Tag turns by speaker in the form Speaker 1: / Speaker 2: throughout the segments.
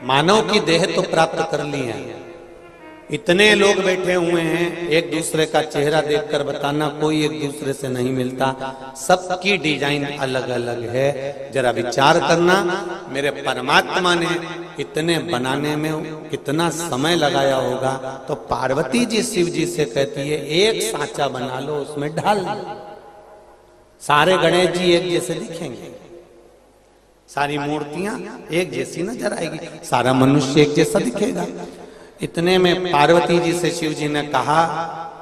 Speaker 1: मानव की देह तो प्राप्त कर ली है, इतने लोग बैठे हुए हैं, एक दूसरे का चेहरा देखकर बताना कोई एक दूसरे से नहीं मिलता, सबकी डिजाइन अलग अलग है। जरा विचार करना, मेरे परमात्मा ने इतने बनाने में कितना समय लगाया होगा। तो पार्वती जी शिव जी से कहती है एक सांचा बना लो, उसमें ढाल लो, सारे गणेश जी एक जैसे दिखेंगे, सारी मूर्तियां एक जैसी नजर आएगी, सारा मनुष्य एक जैसा दिखेगा। इतने में पार्वती जी से शिव जी ने कहा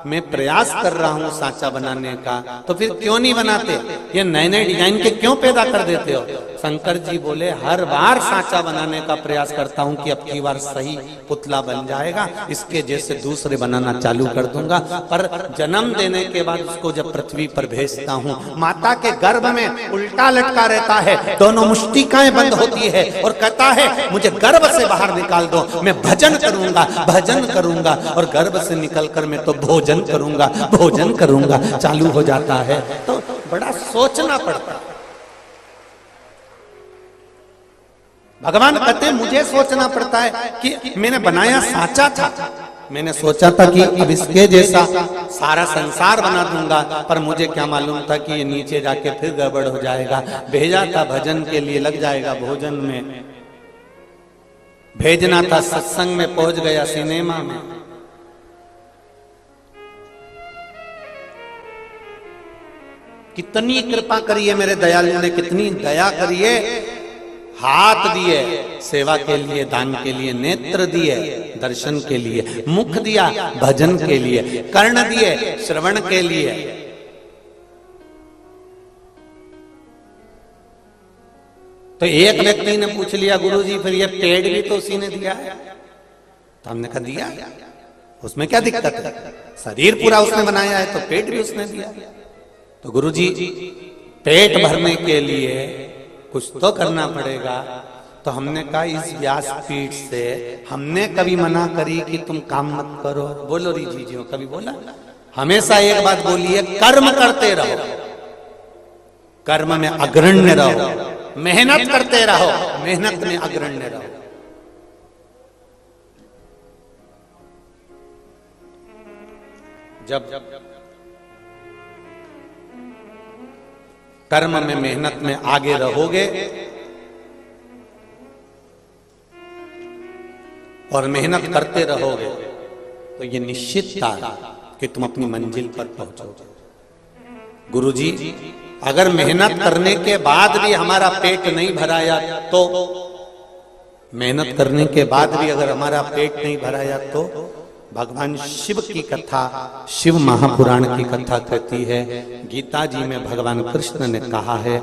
Speaker 1: मैं प्रयास कर रहा हूं सांचा बनाने का, तो फिर क्यों नहीं बनाते, ये नए नए डिजाइन के क्यों पैदा कर देते हो। शंकर जी बोले हर बार सांचा बनाने का प्रयास करता हूं कि अब की बार सही पुतला बन जाएगा, इसके जैसे दूसरे बनाना चालू कर दूंगा। पर जन्म देने के बाद उसको जब पृथ्वी पर भेजता हूं, माता के गर्भ में उल्टा लटका रहता है, दोनों मुष्टिकाएं बंद होती है और कहता है मुझे गर्भ से बाहर निकाल दो, मैं भजन करूंगा भजन करूंगा, और गर्भ से निकलकर मैं तो भोजन करूंगा भोजन करूंगा चालू हो जाता है। तो बड़ा सोचना पड़ता है। भगवान कहते हैं मुझे सोचना पड़ता है कि मैंने बनाया सांचा था, मैंने सोचा था कि अब इसके जैसा सारा संसार बना दूंगा, पर मुझे क्या मालूम था कि ये नीचे जाके फिर गड़बड़ हो जाएगा। भेजा था भजन के लिए, लग जाएगा भोजन में, भेजना था सत्संग में, पहुंच गया सिनेमा में। कितनी कृपा करी है मेरे दयालु ने, कितनी दया करी है। हाथ दिए सेवा के लिए, दान के लिए, नेत्र दिए दर्शन के लिए, मुख दिया भजन के लिए, कर्ण दिए श्रवण के लिए। तो एक व्यक्ति ने पूछ लिया गुरुजी फिर ये पेड़ भी तो उसी ने दिया है, तो हमने कहा दिया, उसमें क्या दिक्कत है, शरीर पूरा उसने बनाया है तो पेट भी उसने दिया। तो गुरुजी पेट भरने के लिए कुछ तो करना पड़ेगा। तो हमने कहा इस व्यासपीठ से हमने कभी मना करी कि तुम काम मत करो, बोलो री जी कभी बोला? हमेशा एक बात बोलिए, कर्म करते रहो, कर्म में अग्रण्य रहो, मेहनत करते रहो, मेहनत में अग्रण्य रहो। जब कर्म में मेहनत में आगे रहोगे और मेहनत करते रहोगे तो ये निश्चित था कि तुम अपनी मंजिल पर पहुंचोगे। गुरुजी अगर मेहनत करने के बाद भी हमारा पेट नहीं भराया तो, मेहनत करने के बाद भी अगर हमारा पेट नहीं भराया तो भगवान शिव की कथा, शिव महापुराण की कथा कहती है, गीता जी में भगवान कृष्ण ने कहा है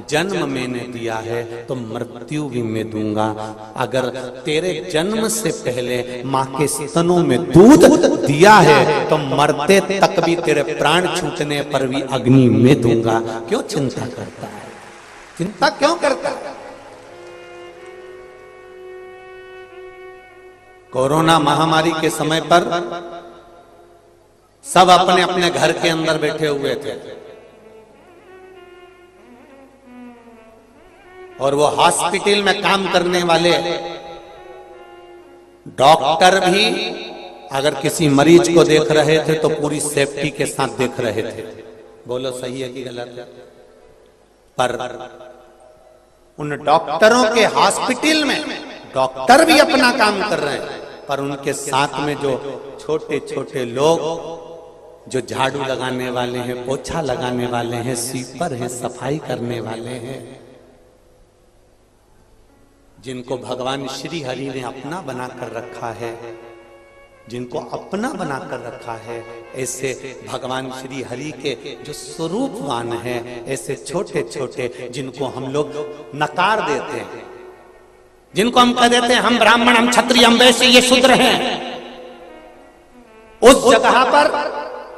Speaker 1: जन्म मैंने दिया है तो मृत्यु भी मैं दूंगा। अगर तेरे जन्म से पहले माँ के स्तनों में दूध दिया है तो मरते तक भी तेरे प्राण छूटने पर भी अग्नि में दूंगा। क्यों चिंता करता है, चिंता क्यों करता है? कोरोना महामारी के समय पर सब अपने अपने घर के अंदर बैठे हुए थे और वो हॉस्पिटल में काम करने वाले डॉक्टर भी अगर किसी मरीज को देख रहे थे तो पूरी सेफ्टी के साथ देख रहे थे। बोलो सही है कि गलत है? पर उन डॉक्टरों के हॉस्पिटल में डॉक्टर भी अपना काम कर रहे हैं, पर उनके साथ में जो छोटे छोटे लोग जो झाड़ू लगाने वाले हैं, पोछा लगाने वाले हैं, स्वीपर हैं, सफाई करने वाले हैं, जिनको भगवान श्री हरि ने अपना बनाकर रखा है, जिनको अपना बनाकर रखा है, ऐसे भगवान श्री हरि के जो स्वरूपवान हैं, ऐसे छोटे छोटे जिनको हम लोग नकार देते हैं, जिनको हम कह देते हैं हम ब्राह्मण, हम क्षत्रिय, हम वैश्य, ये शूद्र हैं, उस जगह पर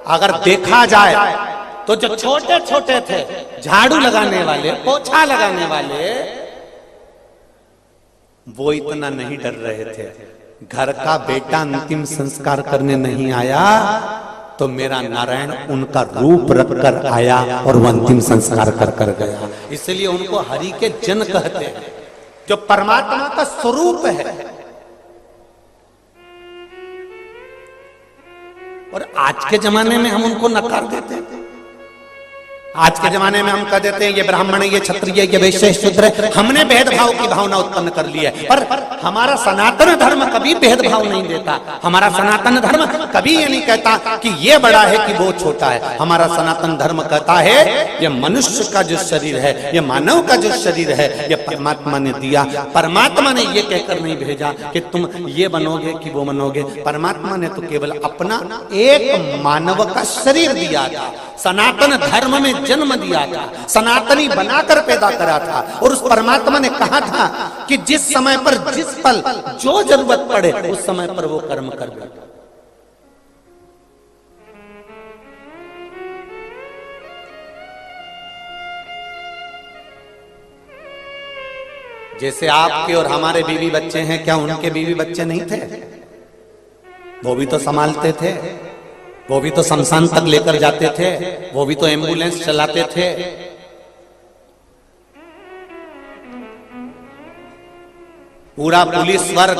Speaker 1: अगर देखा जाए तो जो छोटे छोटे थे झाड़ू लगाने वाले, पोछा लगाने वाले, वो इतना नहीं डर रहे थे। घर का बेटा अंतिम संस्कार करने नहीं आया तो मेरा नारायण उनका रूप रख कर आया और वो अंतिम संस्कार कर गया। इसलिए उनको हरि के जन कहते हैं, जो परमात्मा का स्वरूप है। और आज के जमाने में हम उनको नकार देते हैं। आज के जमाने में हम कह देते हैं ये ब्राह्मण है, ये क्षत्रिय है, ये वैश्य शूद्र है। हमने भेदभाव की भावना उत्पन्न कर ली है, पर हमारा सनातन धर्म कभी भेदभाव नहीं देता। हमारा सनातन धर्म कभी ये नहीं कहता कि ये बड़ा है कि वो छोटा है। हमारा सनातन धर्म कहता है ये मनुष्य का जो शरीर है, ये मानव का जो शरीर है, ये परमात्मा ने दिया। परमात्मा ने ये कहकर नहीं भेजा कि तुम ये बनोगे कि वो बनोगे। परमात्मा ने तो केवल अपना एक मानव का शरीर दिया था, सनातन धर्म में जन्म दिया था, सनातनी बनाकर पैदा करा था। और उस परमात्मा ने कहा था कि जिस समय पर जिस पल जो जरूरत पड़े उस समय पर वो कर्म कर दे। जैसे आपके और हमारे बीवी बच्चे हैं, क्या उनके बीवी बच्चे नहीं थे? वो भी तो संभालते थे, वो भी तो शमशान तक लेकर जाते थे, वो भी तो एम्बुलेंस चलाते थे। पूरा पुलिस वर्ग,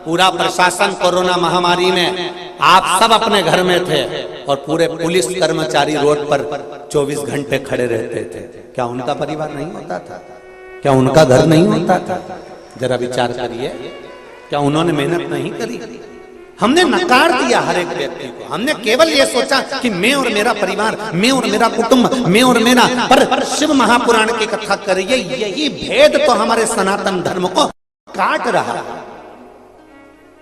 Speaker 1: पूरा प्रशासन कोरोना महामारी में आप सब अपने घर में थे और पूरे पुलिस कर्मचारी रोड पर 24 घंटे खड़े रहते थे। क्या उनका परिवार नहीं होता था? क्या उनका घर नहीं होता था? जरा विचार करिए, क्या उन्होंने मेहनत नहीं करी? हमने नकार दिया हर एक व्यक्ति को। हमने केवल ये सोचा कि मैं और मेरा परिवार, मैं और मेरा कुटुंब, मैं और मेरा। पर शिव महापुराण की कथा करिए, यही भेद तो हमारे सनातन धर्म को काट रहा है।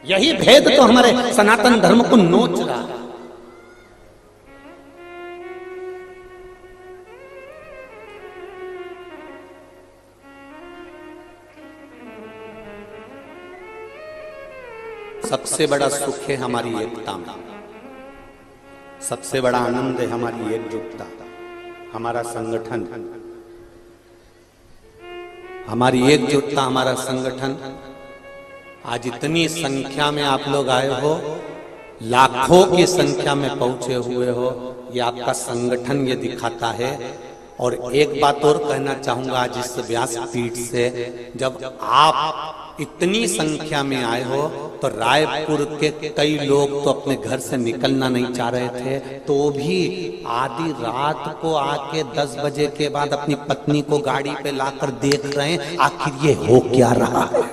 Speaker 1: यही भेद तो हमारे सनातन धर्म को नोच रहा है। सबसे बड़ा सुख है हमारी एकता में, सबसे बड़ा आनंद है हमारी एकजुटता, हमारा संगठन, हमारी एकजुटता, हमारा संगठन। आज इतनी संख्या में आप लोग आए हो, लाखों की संख्या में पहुंचे हुए हो, ये आपका संगठन ये दिखाता है। और एक बात और कहना चाहूंगा आज इस व्यासपीठ से, जब आप इतनी संख्या में आए हो तो रायपुर के कई लोग तो अपने घर से निकलना नहीं चाह रहे थे, तो भी आधी रात को आके 10 बजे के बाद अपनी पत्नी को गाड़ी पे लाकर देख रहे हैं आखिर ये हो क्या रहा है।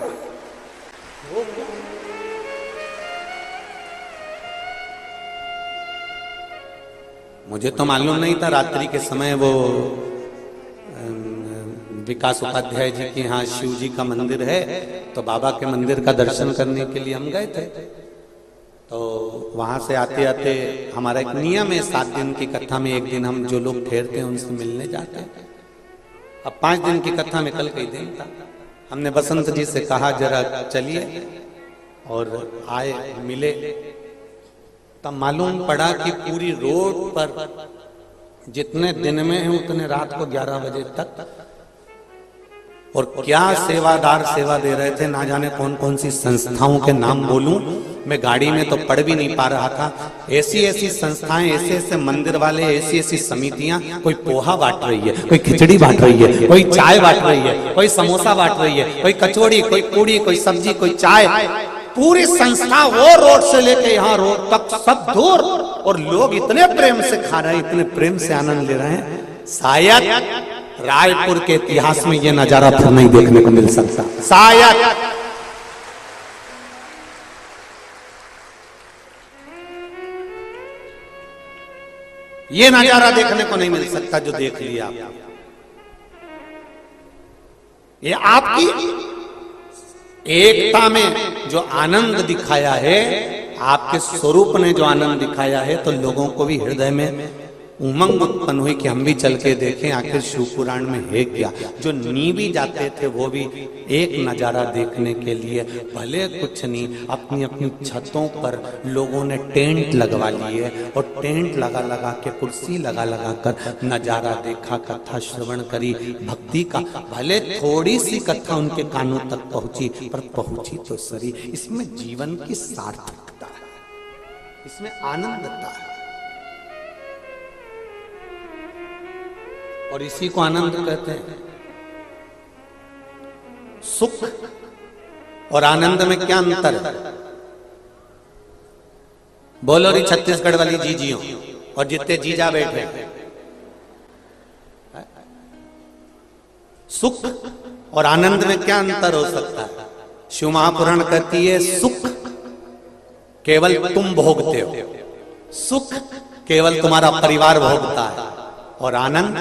Speaker 1: मुझे तो मालूम नहीं था, रात्रि के समय वो विकास उपाध्याय जी के यहाँ शिव जी का मंदिर है, तो बाबा के मंदिर का दर्शन करने के लिए हम गए थे। तो वहां से आते आते हमारा एक नियम है, 7 दिन की कथा में एक दिन हम जो लोग ठहरते हैं उनसे मिलने जाते हैं। अब 5 दिन की कथा में कल कई दिन था। हमने बसंत जी से कहा जरा चलिए, और आए, मिले। तब मालूम पड़ा कि पूरी रोड पर जितने दिन में है उतने रात को 11 बजे तक, और क्या सेवादार सेवा दे रहे थे, ना जाने कौन कौन सी संस्थाओं के नाम बोलूं, मैं गाड़ी में तो पढ़ भी नहीं पा रहा था। ऐसी ऐसी संस्थाएं, ऐसे ऐसे मंदिर वाले, ऐसी ऐसी समितियां, कोई पोहा बांट रही है, कोई खिचड़ी बांट रही है, कोई चाय बांट रही है, कोई समोसा बांट रही है, कोई कचौड़ी, कोई पूड़ी, कोई सब्जी, कोई चाय। पूरी संस्था वो रोड से लेके यहाँ रोड तक सब दूर, और लोग इतने प्रेम से खा रहे हैं, इतने प्रेम से आनंद ले रहे हैं। शायद रायपुर के इतिहास में ये नजारा फिर नहीं देखने को मिल सकता, शायद। ये नजारा देखने को नहीं मिल सकता जो देख लिया आप। ये आपकी एकता में जो आनंद दिखाया है, आपके स्वरूप ने जो आनंद दिखाया है, तो लोगों को भी हृदय में उमंग उत्पन्न हुई कि हम भी चल के देखें आखिर शिव पुराण में है क्या। जो नी भी जाते थे वो भी एक नजारा देखने के लिए, भले कुछ नहीं, अपनी अपनी छतों पर लोगों ने टेंट लगवा लिए, और टेंट लगा लगा के, कुर्सी लगा लगा कर नजारा देखा, कथा श्रवण करी, भक्ति का। भले थोड़ी सी कथा उनके कानों तक पहुंची, पर पहुंची तो सही। इसमें जीवन की सार्थकता है, इसमें आनंदता है, और इसी को आनंद कहते हैं। सुख और आनंद में क्या अंतर है? बोलो री छत्तीसगढ़ वाली जीजियों और जितने जीजा बैठे हैं। सुख और आनंद में क्या अंतर हो सकता है? शिव महापुराण कहती है सुख केवल तुम भोगते हो, सुख केवल तुम्हारा परिवार भोगता है, और आनंद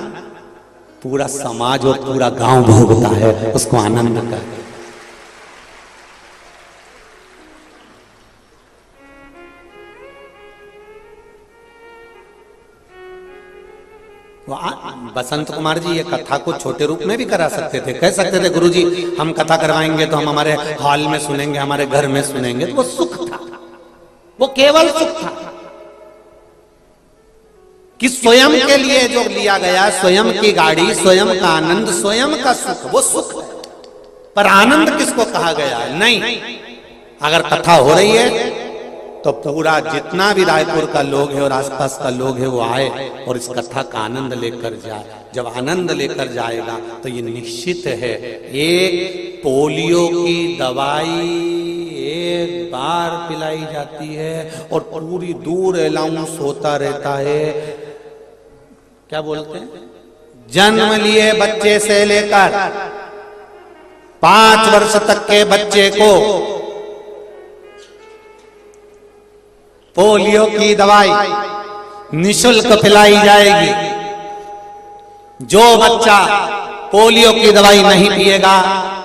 Speaker 1: पूरा समाज और पूरा गांव भोगता है। उसको आनंद कहते हैं। बसंत कुमार जी ये कथा को छोटे रूप में भी करा सकते थे, कह सकते थे गुरुजी हम कथा करवाएंगे तो हम हमारे हॉल में सुनेंगे, हमारे घर में सुनेंगे। तो वो सुख था, वो केवल सुख था कि स्वयं के लिए जो लिया गया, स्वयं की गाड़ी, स्वयं का आनंद, स्वयं का सुख, वो सुख है। पर आनंद किसको कहा गया है? नहीं। अगर कथा हो रही है तो पूरा जितना भी रायपुर का लोग है और आसपास का लोग है वो आए और इस कथा का आनंद लेकर जाए। जब आनंद लेकर जाएगा तो ये निश्चित है एक पोलियो की दवाई एक बार पिलाई जाती है और पूरी दूर अलाउंस होता रहता है। क्या बोलते हैं? जन्म लिए बच्चे से लेकर 5 वर्ष तक के बच्चे को पोलियो की दवाई निशुल्क पिलाई जाएगी। जो बच्चा पोलियो की दवाई नहीं पिएगा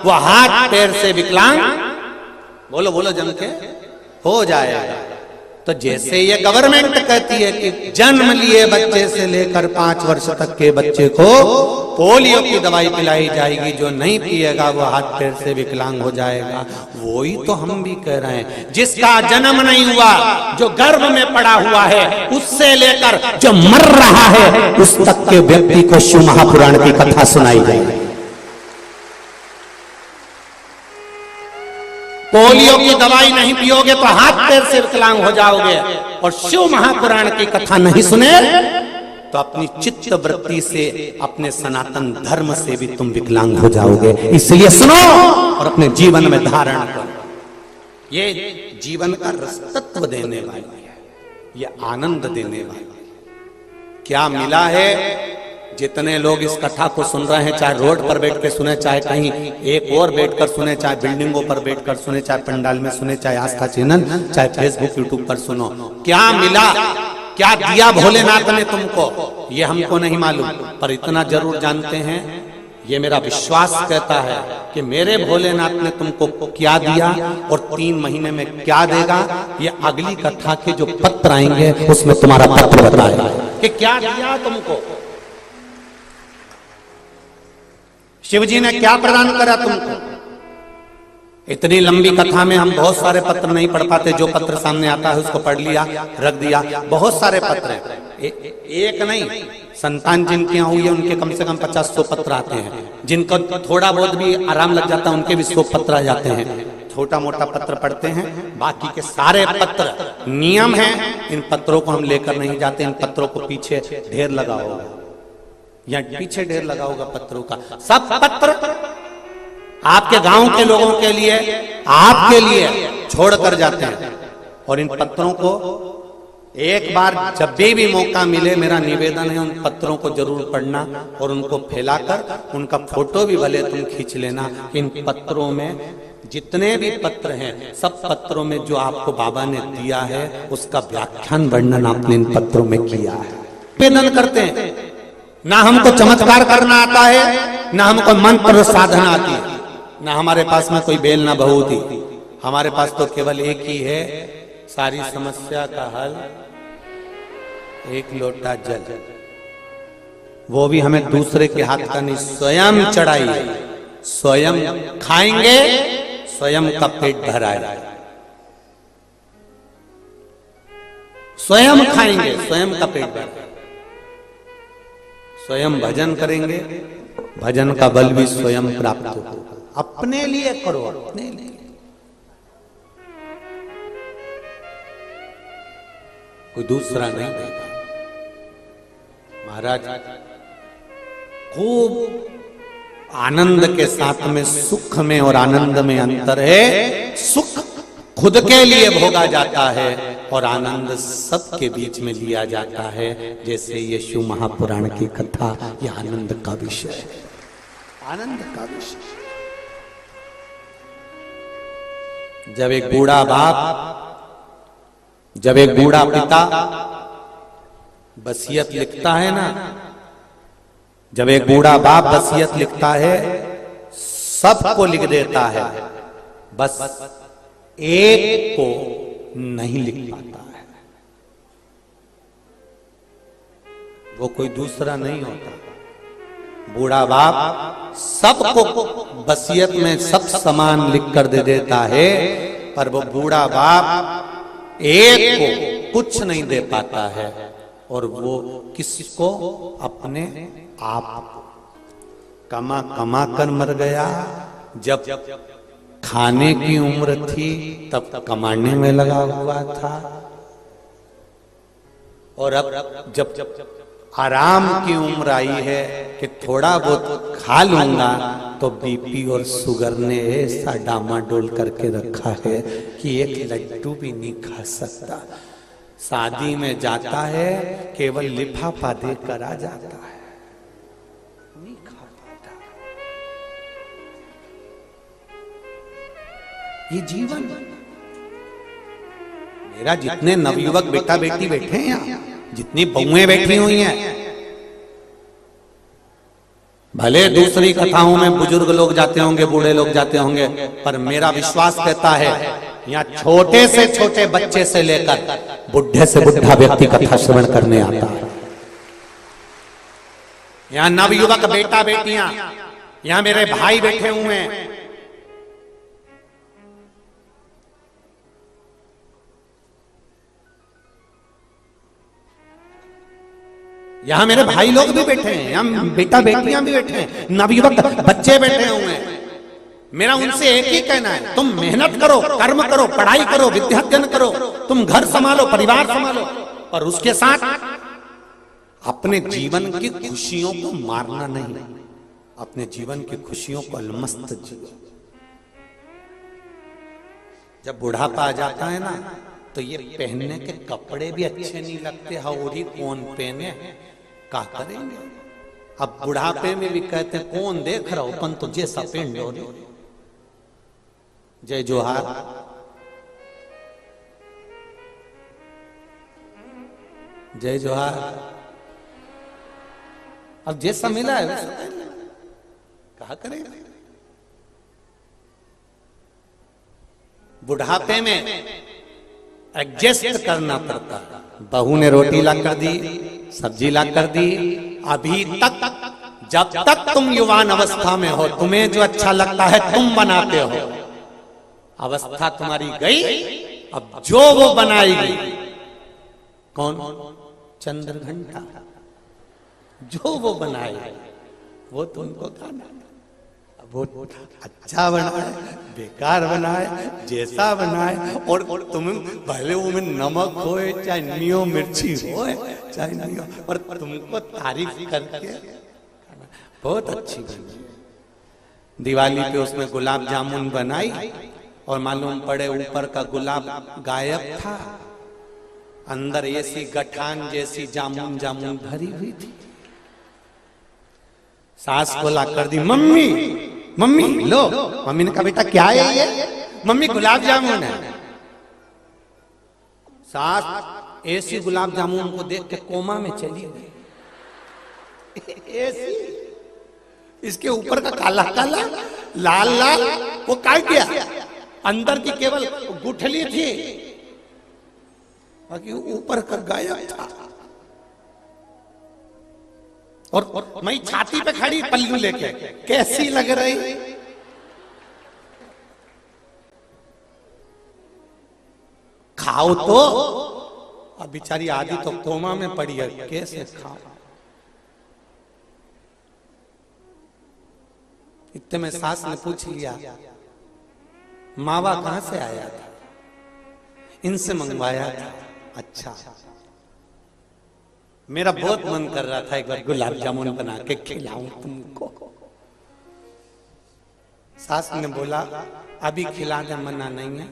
Speaker 1: वो हाथ पैर से विकलांग, बोलो बोलो जम के, हो जाएगा। तो जैसे ये गवर्नमेंट कहती है कि जन्म लिए बच्चे से लेकर 5 वर्ष तक के बच्चे को पोलियो की दवाई पिलाई जाएगी, जो नहीं पिएगा वो हाथ पैर से विकलांग हो जाएगा, वही तो हम भी कह रहे हैं। जिसका जन्म नहीं हुआ, जो गर्भ में पड़ा हुआ है, उससे लेकर जो मर रहा है उस तक के व्यक्ति को शिव महापुराण की कथा सुनाई जाएगी। पोलियो की दवाई नहीं पियोगे तो हाथ पैर से विकलांग हो जाओगे, और शिव महापुराण की कथा नहीं सुने तो अपनी चित्त वृत्ति से, अपने सनातन धर्म से भी तुम विकलांग हो जाओगे। इसलिए सुनो और अपने जीवन में धारण करो। ये जीवन का रसतत्व देने वाली है, ये आनंद देने वाली है। क्या मिला है? जितने लोग इस कथा को सुन रहे हैं, चाहे रोड पर बैठ के सुने, चाहे कहीं एक और बैठकर सुने, चाहे बिल्डिंगों पर बैठकर सुने, चाहे पंडाल में सुने, चाहे आस्था चैनल, चाहे फेसबुक यूट्यूब पर सुनो, क्या मिला, क्या दिया भोलेनाथ ने तुमको, ये हमको नहीं मालूम, पर इतना जरूर जानते हैं, ये मेरा विश्वास कहता है कि मेरे भोलेनाथ ने तुमको क्या दिया और 3 महीने में क्या देगा, ये अगली कथा के जो पत्र आएंगे उसमें तुम्हारा पत्र बताएगा कि क्या दिया तुमको, शिवजी ने क्या प्रदान करा तुमको। इतनी लंबी कथा में हम बहुत सारे पत्र नहीं पढ़ पाते। जो पत्र सामने आता है उसको पढ़ लिया, रख दिया। बहुत सारे पत्र हैं, एक नहीं। संतान जिनके यहाँ हुई है उनके कम से कम 50-100 पत्र आते हैं। जिनको थोड़ा बहुत भी आराम लग जाता है उनके भी 100 पत्र आ जाते हैं। छोटा मोटा पत्र पढ़ते हैं, बाकी के सारे पत्र नियम है। इन पत्रों को हम लेकर नहीं जाते। इन पत्रों को पीछे ढेर लगा होगा, या पीछे ढेर लगा होगा पत्रों का। सब पत्र आपके गांव के लोगों के लिए, आपके लिए छोड़ कर जाते हैं। और इन पत्रों को एक बार जब भी मौका मिले, मेरा निवेदन है उन पत्रों को जरूर पढ़ना और उनको फैलाकर उनका फोटो भी भले तुम खींच लेना। इन पत्रों में जितने भी पत्र हैं, सब पत्रों में जो आपको बाबा ने दिया है उसका व्याख्यान वर्णन आपने इन पत्रों में किया है। निवेदन करते हैं, ना हमको चमत्कार करना आता है, ना हमको मंत्र साधना आती है, ना हमारे पास में कोई बेल ना बहुती। हमारे पास तो केवल एक ही है सारी समस्या का हल, एक लोटा जल। वो भी हमें दूसरे के हाथ का नहीं, स्वयं चढ़ाइए, स्वयं खाएंगे, स्वयं का पेट भराए, स्वयं खाएंगे, स्वयं का पेट भराए, स्वयं भजन करेंगे, भजन का बल भी स्वयं प्राप्त हो। अपने लिए करो, अपने लिए। कोई दूसरा नहीं देगा। महाराज खूब आनंद के साथ में सुख में और आनंद में अंतर है। सुख खुद के लिए भोगा जाता है और आनंद सबके बीच में लिया जाता है। जैसे यीशु महापुराण की कथा, यह आनंद का विषय है, आनंद का विषय। जब एक बूढ़ा बाप, जब एक बूढ़ा पिता वसीयत लिखता है ना, जब एक बूढ़ा बाप वसीयत लिखता है, सबको लिख देता है, बस एक को नहीं लिख पाता है। वो कोई दूसरा नहीं होता। बूढ़ा बाप सबको वसीयत में सब सामान लिख कर दे देता है, पर वो बूढ़ा बाप एक को कुछ नहीं दे पाता है। और वो किसको? अपने आप। कमा कमा कर मर गया। जब खाने की उम्र थी तब कमाने में लगा हुआ था, और अब जब आराम की उम्र आई है कि थोड़ा बहुत खा लूंगा, तो बीपी और शुगर ने ऐसा डामाडोल करके रखा है कि एक लड्डू भी नहीं खा सकता। शादी में जाता है, केवल लिफाफा देकर आ जाता है, नहीं खा पाता। ये जीवन। मेरा जितने नवयुवक बेटा बेटी बैठे हैं यहाँ, जितनी बहुएं बैठी हुई हैं, भले दूसरी कथाओं में बुजुर्ग लोग जाते होंगे, बूढ़े लोग जाते होंगे, पर मेरा विश्वास कहता है यहाँ छोटे से छोटे बच्चे से लेकर बुढ़े से बुढ़ा व्यक्ति कथा श्रवण करने आता है। यहाँ नवयुवक बेटा बेटियां, यहाँ मेरे भाई बैठे हुए हैं, यहाँ मेरे भाई लोग भी बैठे हैं, यहाँ बेटा बेटियां भी बैठे हैं, नवयुवक बच्चे बैठे हुए हैं। मेरा उनसे एक ही कहना है, तुम मेहनत करो, कर्म करो, पढ़ाई करो, विद्याध्ययन करो, तुम घर संभालो, परिवार संभालो, पर उसके साथ अपने जीवन की खुशियों को मारना नहीं, अपने जीवन की खुशियों को अलमस्त जियो। जब बुढ़ापा आ जाता है ना, तो ये पहनने के कपड़े भी अच्छे नहीं लगते, हौरी कौन पहने, क्या करेंगे। अब बुढ़ापे में भी कहते हैं कौन देख रहा हो, अपन तो जैसा पहन लो। जय जोहार। जय जोहार। अब जैसा मिला है वैसा कहा करेगा। बुढ़ापे में एडजस्ट करना पड़ता। बहू ने रोटी ला कर दी, सब्जी ला कर दी, अभी तक जब तक तुम युवान अवस्था में हो, तुम्हें जो अच्छा लगता है तुम बनाते हो। अवस्था तुम्हारी गई, अब जो वो बनाएगी, कौन? चंद्रघंटा। जो वो बनाएगी वो तुमको खाना। वो अच्छा बनाए, बेकार बनाए, जैसा बनाए, और तुम पहले वो में नमक हो चाहे नियो मिर्ची हो चाहे नहीं हो, और तुमको तारीफ करके बहुत अच्छी बनी। दिवाली पे उसमें गुलाब जामुन बनाई और मालूम पड़े ऊपर का गुलाब गायब था, अंदर ऐसी गठान जैसी जामुन जामुन भरी हुई थी। सास को ला कर दी, मम्मी मम्मी लो। मम्मी ने कहा बेटा क्या है ये? मम्मी गुलाब जामुन है। सास ऐसी गुलाब जामुन को देख के कोमा में चली गई। ऐसी इसके ऊपर का काला काला लाल लाल वो काट गया, अंदर की केवल गुठली थी, बाकी ऊपर का गायब था। और मैं छाती पे खड़ी पल्लू लेके, कैसी लग रही? खाओ तो। अब बेचारी आदि तो कोमा में पड़ी है, कैसे खाओ? इतने में सास ने पूछ लिया मावा कहां से आया था? इनसे मंगवाया था। अच्छा, मेरा बहुत मन कर रहा था एक बार गुलाब जामुन बना के खिलाऊं तुमको। सास ने बोला अभी खिला दे, मना नहीं है,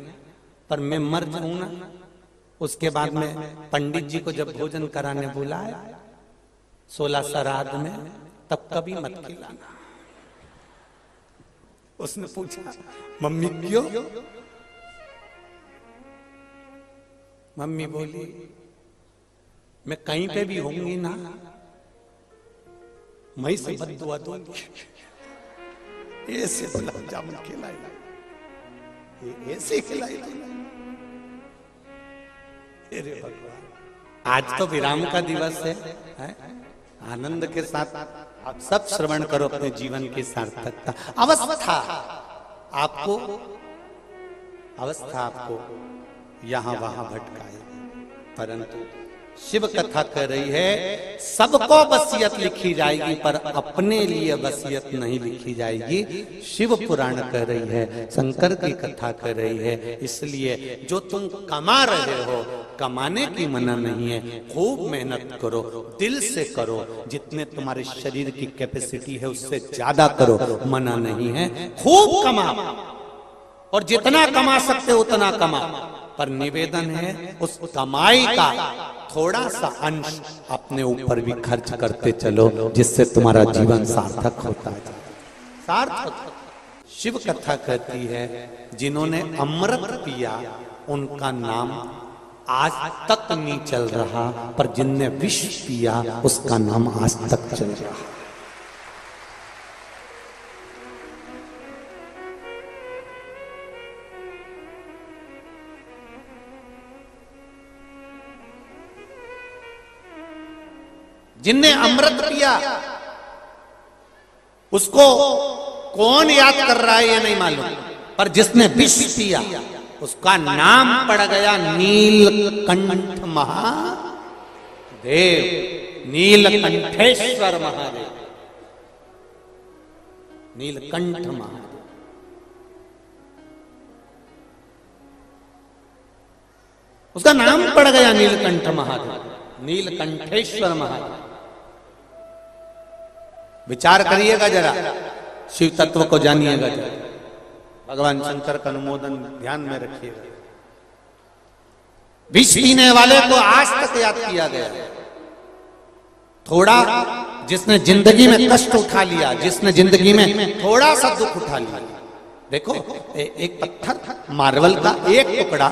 Speaker 1: पर मैं मर जाऊं ना, उसके बाद में पंडित जी को जब भोजन कराने बुलाया 16 श्राद्ध में, तब कभी मत खिलाना। उसने पूछा मम्मी क्यों? मम्मी बोली मैं कहीं पे भी होंगी ना, मैं से बद्दुआ दूंगी। ऐसे गुलाब जामुन खिलाई, ऐसे खिलाई। अरे भगवान, आज तो विराम का दिवस है? आनंद के साथ आप सब श्रवण करो अपने जीवन की सार्थकता। अवस्था आपको यहां वहां भटकाएगी, परंतु शिव कथा कर रही है सबको वसीयत लिखी जाएगी, पर अपने लिए वसीयत नहीं लिखी जाएगी। शिव पुराण कर रही है, शंकर की कथा कर रही है। इसलिए जो तुम कमा रहे हो, कमाने की मना नहीं है, खूब मेहनत करो, दिल से करो, जितने तुम्हारे शरीर की कैपेसिटी है उससे ज्यादा करो, मना नहीं है। खूब कमा, और जितना कमा सकते उतना कमा, पर निवेदन है उस कमाई का थोड़ा सा अंश अपने ऊपर भी खर्च करते चलो, जिससे तुम्हारा जीवन सार्थक होता है। सार्थक शिव कथा कहती है जिन्होंने अमृत पिया उनका नाम आज तक नहीं चल रहा, पर जिनने विष पिया उसका नाम आज तक चल रहा। जिनने अमृत पिया उसको कौन याद कर रहा है ये नहीं मालूम, पर जिसने विष पिया उसका नाम पड़ गया नीलकंठ महादेव, नीलकंठेश्वर महादेव, नीलकंठ महादेव। उसका नाम पड़ गया नीलकंठ महादेव, नीलकंठेश्वर महादेव। विचार करिएगा जरा, शिव तत्व को जानिएगा जरा, भगवान शंकर का अनुमोदन ध्यान में रखिएगा। विष पीने वाले को आज तक याद किया गया। थोड़ा जिसने जिंदगी में कष्ट उठा लिया, जिसने जिंदगी में थोड़ा सा दुख उठा लिया, देखो एक पत्थर मार्बल का एक टुकड़ा,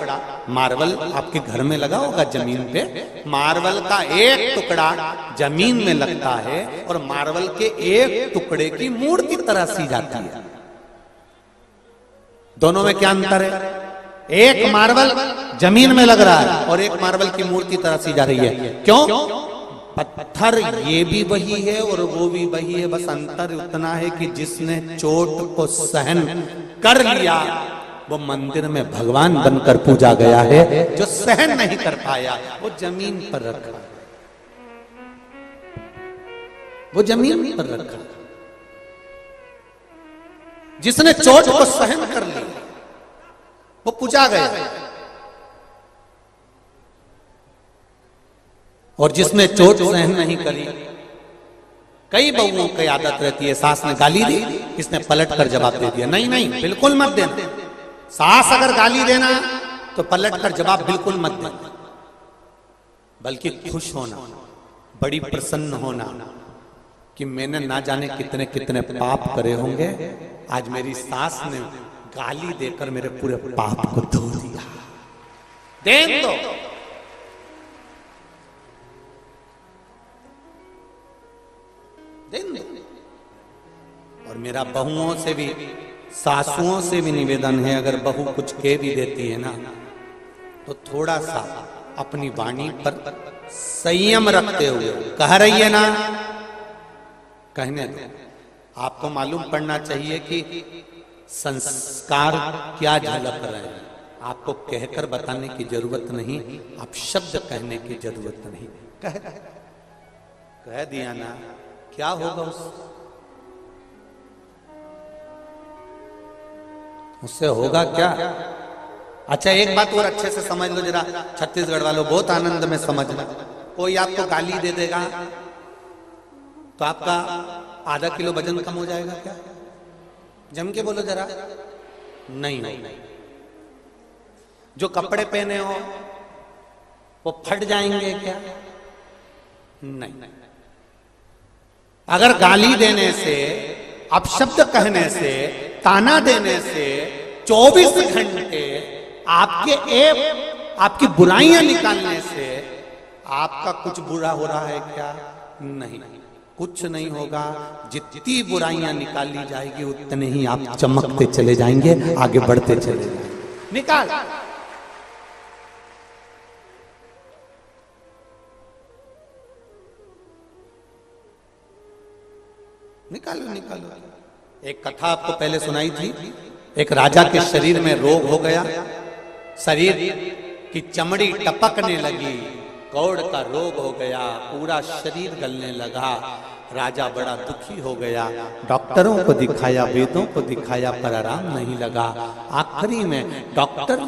Speaker 1: मार्बल आपके घर में लगा होगा जमीन पे, मार्बल का एक टुकड़ा जमीन में लगता है और मार्बल के एक टुकड़े की मूर्ति तराशी जाती है। दोनों में क्या अंतर है? एक मार्बल जमीन में लग रहा है और एक मार्बल की मूर्ति तराशी जा रही है। क्यों? पत्थर ये भी वही है और वो भी वही है, बस अंतर उतना है कि जिसने चोट को सहन कर लिया वो मंदिर में भगवान बनकर पूजा गया है, जो सहन नहीं कर पाया वो जमीन पर रखा, वो जमीन पर रखा। जिसने चोट को सहन कर लिया वो पूजा गया, और जिसने चोट सहन नहीं करी, कई बहुओं की आदत रहती है, सास ने गाली दी, इसने पलट कर जवाब दे दिया। नहीं नहीं, बिल्कुल मत देना। सास अगर गाली देना तो पलट कर जवाब बिल्कुल मत देना, बल्कि खुश होना, बड़ी प्रसन्न होना कि मैंने ना जाने कितने कितने पाप करे होंगे, आज मेरी सास ने गाली देकर मेरे पूरे पाप को धो दिया। देन दो। और मेरा बहुओं से भी, सासुओं से भी निवेदन है, अगर बहू कुछ कह भी देती है ना तो थोड़ा सा अपनी वाणी पर संयम रखते हुए कह रही है ना, कहने दो। आपको मालूम पड़ना चाहिए कि संस्कार क्या झलक रहे हैं। आपको कहकर बताने की जरूरत नहीं, आप शब्द कहने की जरूरत नहीं। कह दिया ना, क्या होगा उससे होगा क्या? अच्छा एक बात और अच्छे से समझ लो जरा, छत्तीसगढ़ वालों बहुत आनंद में समझना। कोई आपको गाली दे देगा तो आपका आधा किलो वजन कम हो जाएगा क्या? जम के बोलो जरा। नहीं, जो कपड़े पहने हो वो फट जाएंगे क्या? नहीं। अगर गाली देने से, अपशब्द कहने से, ताना देने से 24 घंटे आपकी बुराइयां निकालने से आपका कुछ बुरा हो रहा है क्या? नहीं, कुछ नहीं होगा। जितनी बुराइयां निकाली जाएगी उतने ही आप चमकते चले जाएंगे, आगे बढ़ते चले जाएंगे। निकाल, निकालो निकालो। एक कथा आपको पहले सुनाई थी। एक राजा के शरीर में रोग हो गया, शरीर की चमड़ी टपकने लगी, कौड़ का रोग हो गया, पूरा शरीर गलने लगा। राजा बड़ा दुखी हो गया, डॉक्टरों को दिखाया, वेदों को दिखाया, पर आराम नहीं लगा। आखिरी में डॉक्टर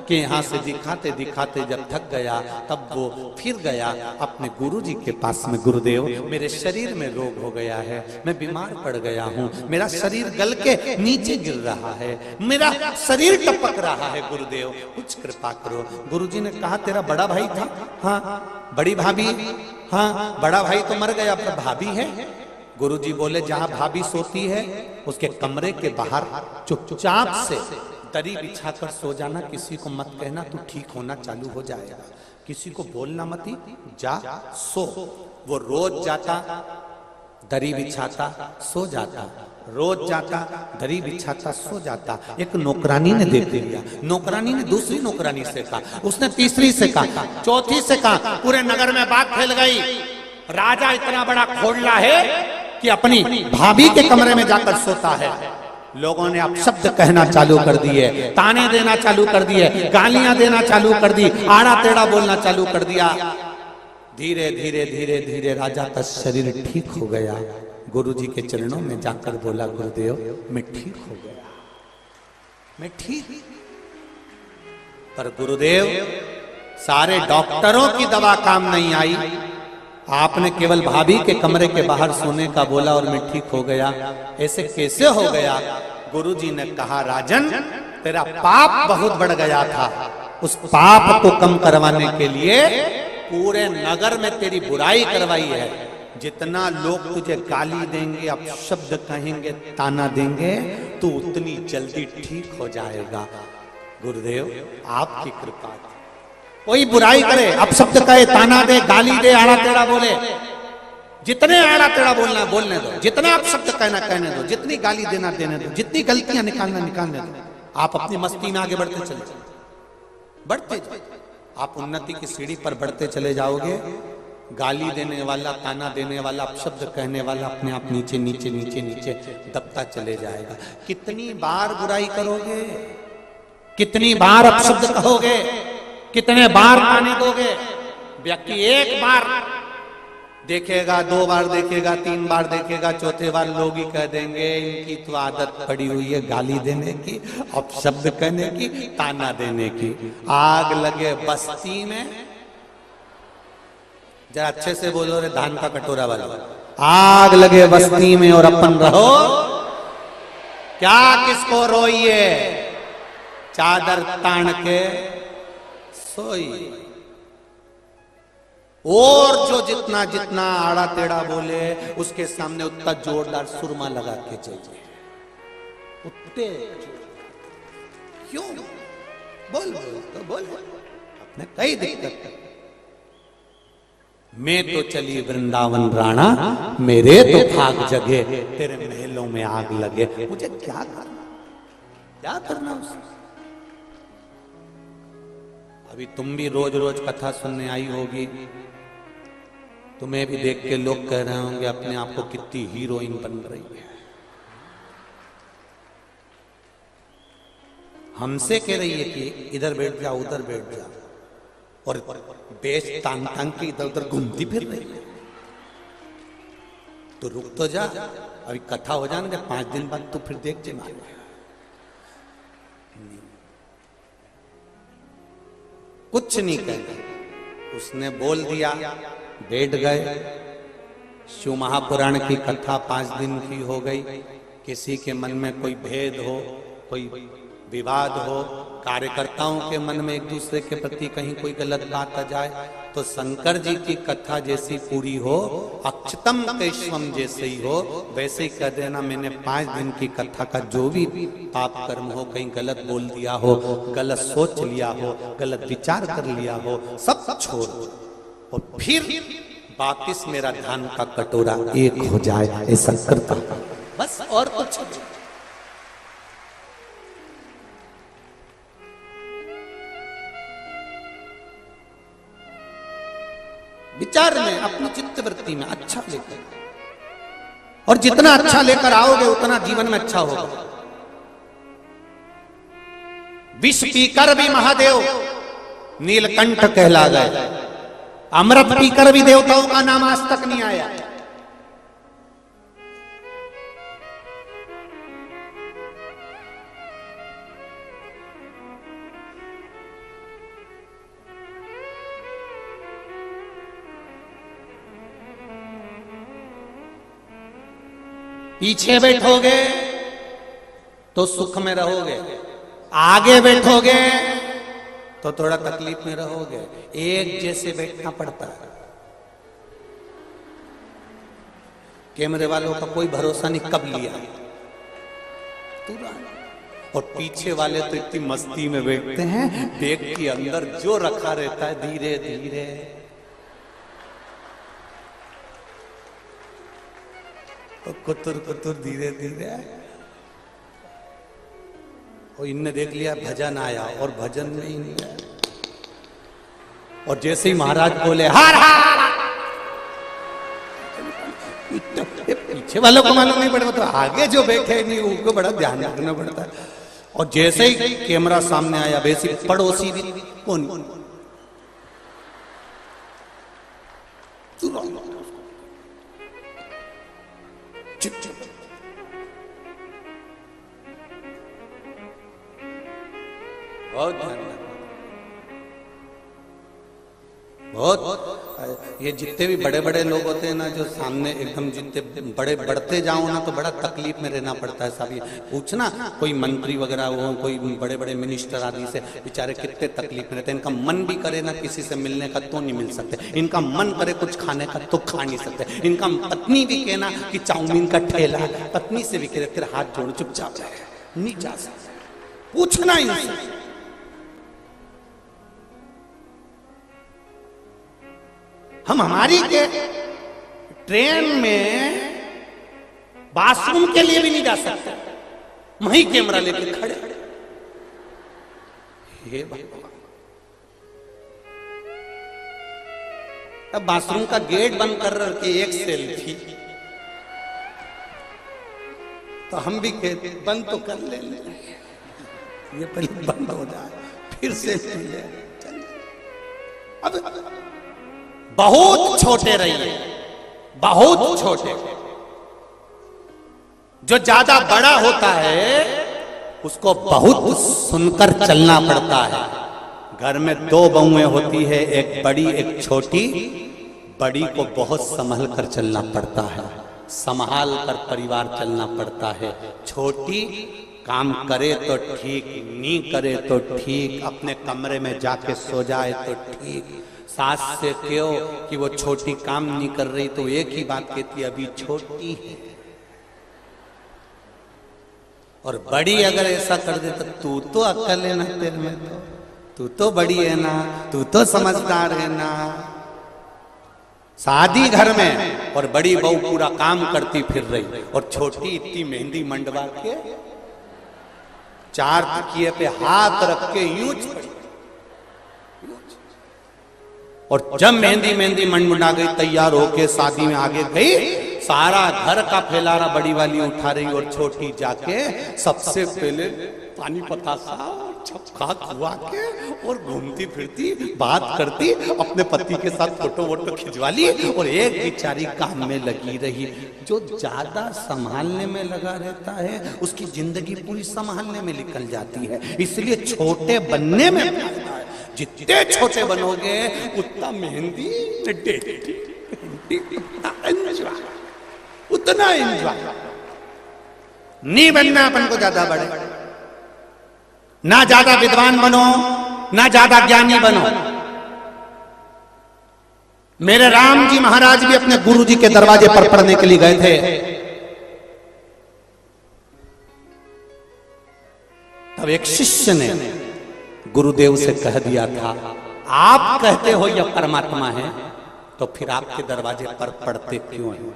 Speaker 1: के यहाँ से दिखाते दिखाते जब थक गया, तब वो फिर गया अपने गुरुजी के पास में। गुरुदेव, मेरे शरीर में रोग हो गया है, मैं बीमार पड़ गया हूँ, मेरा शरीर गल के नीचे गिर रहा है, मेरा शरीर टपक रहा है, गुरुदेव कुछ कृपा करो। गुरुजी ने कहा, तेरा बड़ा भाई था? हाँ। बड़ी भाभी? हाँ। बड़ा भाई तो मर गया, पर भाभी है? गुरुजी बोले, जहां भाभी सोती है उसके कमरे के बाहर चुपचाप से दरी बिछाकर सो जाना, किसी को मत कहना, तू ठीक होना चालू हो जाएगा, किसी को बोलना मत, जा सो। वो रोज जाता, दरी बिछाता, सो जाता, रोज जाता, दरी बिछाता, सो जाता। एक नौकरानी ने देख लिया, नौकरानी ने दूसरी नौकरानी से कहा, उसने तीसरी से कहा, चौथी से कहा, पूरे नगर में बात फैल गई, राजा इतना बड़ा खोड़ला है कि अपनी भाभी के कमरे में जाकर सोता है। लोगों ने अपशब्द कहना चालू कर दिए, ताने देना चालू कर दिए, गालियां देना चालू कर दी, आड़ा टेढ़ा बोलना चालू कर दिया। धीरे धीरे धीरे धीरे राजा का शरीर ठीक हो गया। गुरुजी के चरणों में जाकर बोला, गुरुदेव मैं ठीक हो गया, मैं ठीक। पर गुरुदेव, सारे डॉक्टरों की दवा काम नहीं आई, आपने केवल भाभी के कमरे के बाहर सोने का बोला और मैं ठीक हो गया। ऐसे कैसे हो गया? गुरुजी ने कहा, राजन तेरा पाप बहुत बढ़ गया था, उस पाप को कम करवाने के लिए पूरे नगर में तेरी बुराई करवाई है। जितना लोग तुझे गाली देंगे, अपशब्द कहेंगे, ताना देंगे, तू उतनी जल्दी ठीक हो जाएगा। गुरुदेव आपकी कृपा। कोई बुराई करे, अपशब्द कहे, ताना दे, गाली दे, आड़ा टेढ़ा बोले, जितने आड़ा टेढ़ा बोलना बोलने दो, जितना अपशब्द कहना कहने दो, जितनी गाली देना देने दो, जितनी गलतियां निकालना निकालने दो। आप अपनी मस्ती में आगे बढ़ते चले, बढ़ते आप उन्नति की सीढ़ी पर बढ़ते चले जाओगे। गाली देने वाला, ताना देने वाला, अपशब्द कहने वाला अपने आप नीचे नीचे नीचे नीचे दबता चले जाएगा। कितनी बार बुराई करोगे, कितनी बार अपशब्द कहोगे, कितने बार ताने दोगे? व्यक्ति एक बार देखेगा, दो बार देखेगा, तीन बार देखेगा, चौथे बार लोग ही कह देंगे इनकी तो आदत पड़ी हुई है गाली देने की, अपशब्द कहने की, ताना देने की। आग लगे बस्ती में, जरा अच्छे से बोलो रे धान का कटोरा वाला, आग लगे बस्ती में और अपन रहो क्या किसको रोइए, चादर तान के सोई। और जो जितना जितना आड़ा टेढ़ा बोले उसके सामने उतना जोरदार सुरमा लगा के चाहिए, उतने क्यों बोल तो बोल, अपने कई दिक्कत। मैं तो चली वृंदावन राणा, मेरे तो भाग जगे, तेरे महलों में आग लगे, मुझे क्या करना, क्या करना उससे? अभी तुम भी रोज रोज कथा सुनने आई होगी, तुम्हें भी देख के लोग कह रहे होंगे अपने आप को कितनी हीरोइन बन रही है। हमसे कह रही है कि इधर बैठ जा, उधर बैठ जा, और बेच तांग तांग के इधर उधर घूमती फिर रही है। तो रुक तो जा, अभी कथा हो जाने, 5 दिन बाद तो फिर देख जे मार। कुछ नहीं कहना, उसने बोल दिया, बैठ गए। शिव महापुराण की कथा 5 दिन की हो गई। किसी के मन में कोई भेद हो, कोई विवाद हो, कार्यकर्ताओं के मन में एक दूसरे के प्रति कहीं कोई गलत बात आ जाए, तो शंकर जी की कथा जैसी पूरी हो, अक्षतम केशवम जैसे ही हो, वैसे ही कह देना मैंने 5 दिन की कथा का जो भी पाप कर्म हो, कहीं गलत बोल दिया हो, गलत सोच लिया हो, गलत विचार कर लिया हो, सब छोड़ और फिर वापिस मेरा ध्यान का कटोरा एक हो जाए, ऐसा करता बस, और कुछ नहीं। विचार में, अपनी चित्तवृत्ति में अच्छा लेकर, और जितना अच्छा लेकर आओगे उतना जीवन में अच्छा होगा। विष पीकर भी महादेव नीलकंठ कहला गए, अमृत पीकर भी देवताओं का नाम आज तक नहीं आया। पीछे बैठोगे तो सुख में रहोगे, आगे बैठोगे तो थोड़ा तकलीफ में रहोगे। एक जैसे बैठना पड़ता है। कैमरे वालों का कोई भरोसा नहीं कब लिया, और पीछे वाले तो इतनी मस्ती में बैठते हैं, बैग के अंदर जो रखा रहता है धीरे धीरे कुतुर कुतुर धीरे धीरे। और इनने देख लिया भजन आया, और भजन में ही नहीं आया, और जैसे ही महाराज बोले हार हार, पीछे वालों को मालूम नहीं पड़ेगा, तो आगे जो बैठे नहीं उनको बड़ा ध्यान रखना पड़ता है। और जैसे ही कैमरा सामने आया, वैसे पड़ोसी भी कौन चुप चुप, बहुत ध्यान रखना, बहुत। ये जितने भी बड़े बड़े लोग होते हैं ना, जो सामने एकदम जितने बड़े बढ़ते जाओ ना, तो बड़ा तकलीफ में रहना पड़ता है। सब ये पूछना, कोई मंत्री वगैरह हो, कोई बड़े बड़े मिनिस्टर आदि से, बेचारे कितने तकलीफ में रहते हैं। इनका मन भी करे ना किसी से मिलने का तो नहीं मिल सकते, इनका मन करे कुछ खाने का तो खा नहीं सकते। इनका पत्नी भी कहना कि चाउमीन का ठेला, पत्नी से भी कह तेरे हाथ जोड़ चुपचाप रहे, नहीं जा सकते, पूछना इनसे। हम हमारी के ट्रेन में बाथरूम के लिए भी नहीं जा सकते, वहीं कैमरा लेके खड़े। हे भगवान, अब बाथरूम का गेट बंद कर के एक सेल्फी, तो हम भी कहते बंद तो कर ले, ये पहले बंद हो जाए फिर सेल्फी ले। अब बहुत छोटे रहिए, बहुत छोटे। जो ज्यादा बड़ा होता है उसको बहुत सुनकर चलना पड़ता है। घर में 2 बहुएं होती है, एक बड़ी एक छोटी। बड़ी को बहुत संभल कर चलना पड़ता है, संभाल कर परिवार चलना पड़ता है। छोटी काम करे तो ठीक, नहीं करे तो ठीक, अपने कमरे में जाके सो जाए तो ठीक। सास से क्यों कि वो छोटी काम नहीं कर रही, तो एक ही बात कहती अभी छोटी है। और बड़ी अगर ऐसा कर दे तो तू तो अक्ल है ना तेरे में, तू तो बड़ी है ना, तू तो समझदार है ना। शादी घर में और बड़ी बहू पूरा काम करती फिर रही, और छोटी इतनी मेहंदी मंडवा के 4 तकिए पे हाथ रख के यूं पड़ी। और जब मेहंदी मेहंदी मंडा गई, तैयार होके शादी में आगे गई, सारा घर का फैलारा बड़ी वाली उठा रही, और छोटी जाके सबसे पहले पानी पतासा छपका खुआ के और घूमती फिरती बात करती, अपने पति के साथ फोटो वोटो खिंचवा ली, और एक बेचारी काम में लगी रही। जो ज्यादा संभालने में लगा रहता है उसकी जिंदगी पूरी संभालने में निकल जाती है। इसलिए छोटे बनने में फायदा है। जितने छोटे बनोगे उतना मेहंदी उतना एंजॉय नहीं बनना अपन को ज्यादा बड़े। ना ज्यादा विद्वान बनो, ना ज्यादा ज्ञानी बनो। मेरे राम जी महाराज भी अपने गुरु जी के दरवाजे पर पढ़ने के लिए गए थे। तब एक शिष्य ने गुरुदेव से कह दिया था, आप कहते हो यह परमात्मा है, तो फिर आपके दरवाजे पर पढ़ते क्यों हैं?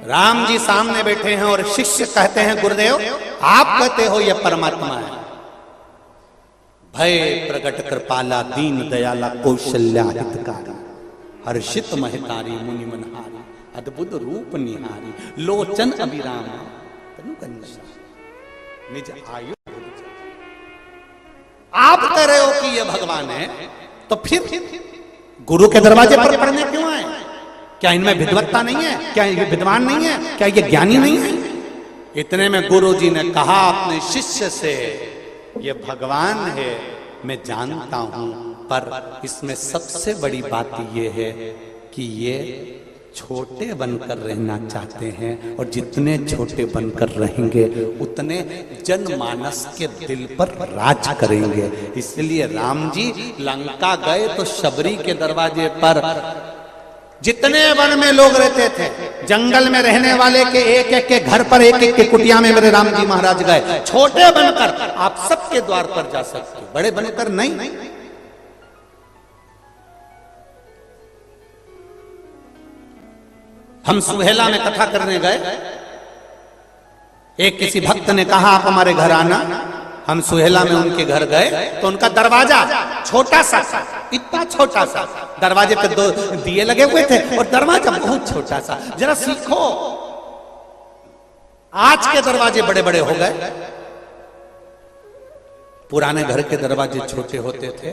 Speaker 1: राम जी सामने बैठे हैं और शिष्य कहते हैं, गुरुदेव आप कहते हो यह परमात्मा है। भय प्रकट कृपाला दीन दयाला कौशल्या हितकारी, हर्षित महतारी मुनि मनहारी, अद्भुत रूप निहारी, लोचन अभिराम तनु कन्या निज आयु। आप कह रहे हो कि यह भगवान है, तो फिर गुरु के दरवाजे पर पढ़ने क्यों आए? क्या इनमें विद्वत्ता नहीं है? क्या ये विद्वान नहीं है? क्या ये ज्ञानी नहीं है? इतने में गुरु जी ने कहा अपने शिष्य से, ये भगवान है मैं जानता हूं, पर इसमें सबसे बड़ी बात ये है कि ये छोटे बनकर रहना चाहते हैं, और जितने छोटे बनकर रहेंगे उतने जनमानस के दिल पर राज करेंगे। इसलिए राम जी लंका गए तो शबरी के दरवाजे पर जितने वन में लोग रहते थे, जंगल में रहने वाले के एक एक के घर पर, एक एक के कुटिया में मेरे राम जी महाराज गए। छोटे बनकर आप सबके द्वार पर जा सकते, बड़े बनकर नहीं। हम सुहेला में कथा करने गए, एक किसी भक्त ने कहा आप हमारे घर आना। हम सुहेला में उनके घर गए तो उनका दरवाजा छोटा सा, इतना छोटा सा, दरवाजे पे 2 दिए लगे हुए थे और दरवाजा बहुत छोटा सा। जरा सीखो, आज के दरवाजे बड़े बड़े हो गए, पुराने घर के दरवाजे छोटे होते थे।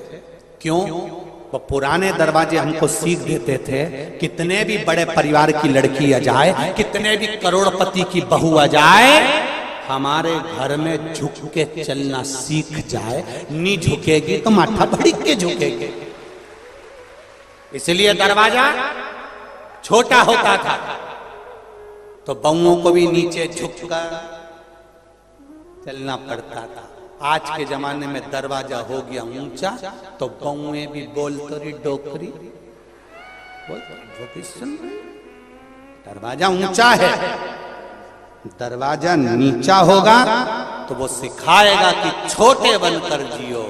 Speaker 1: क्यों? वो पुराने दरवाजे हमको सीख देते थे, कितने भी बड़े परिवार की लड़की आ जाए, कितने भी करोड़पति की बहू आ जाए, हमारे घर में झुक के चलना सीख जाए, नहीं झुकेगी तो माथा भड़क के झुकेगी। इसलिए दरवाजा छोटा होता था, तो बहुओं को भी नीचे झुककर चलना पड़ता था। आज के जमाने में दरवाजा हो गया ऊंचा, तो बहुएं भी बोलते रही डोकरी, दरवाजा ऊंचा है। दरवाजा नीचा होगा तो वो सिखाएगा कि छोटे बनकर जियो,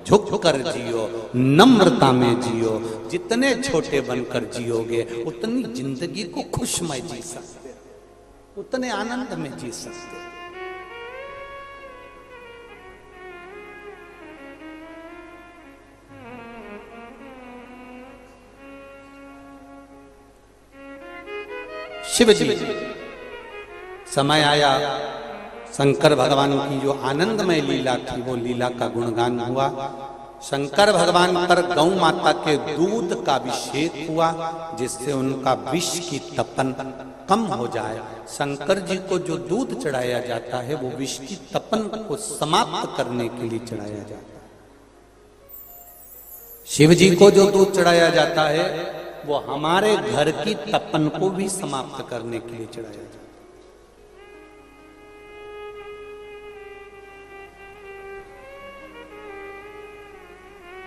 Speaker 1: झुक कर जियो, नम्रता में जियो। जितने छोटे बनकर जियोगे उतनी जिंदगी को खुशमय जी सकते, उतने आनंद में जी सकते। शिव जी समय आया, शंकर भगवान की जो आनंदमय लीला थी वो लीला का गुणगान हुआ। शंकर भगवान पर गौ माता के दूध का अभिषेक हुआ, जिससे उनका विष की तपन कम हो जाए। शंकर जी को जो दूध चढ़ाया जाता है वो विष की तपन को समाप्त करने के लिए चढ़ाया जाता है। शिव जी को जो दूध चढ़ाया जाता है वो हमारे घर की तपन को भी समाप्त करने के लिए चढ़ाया जाता है।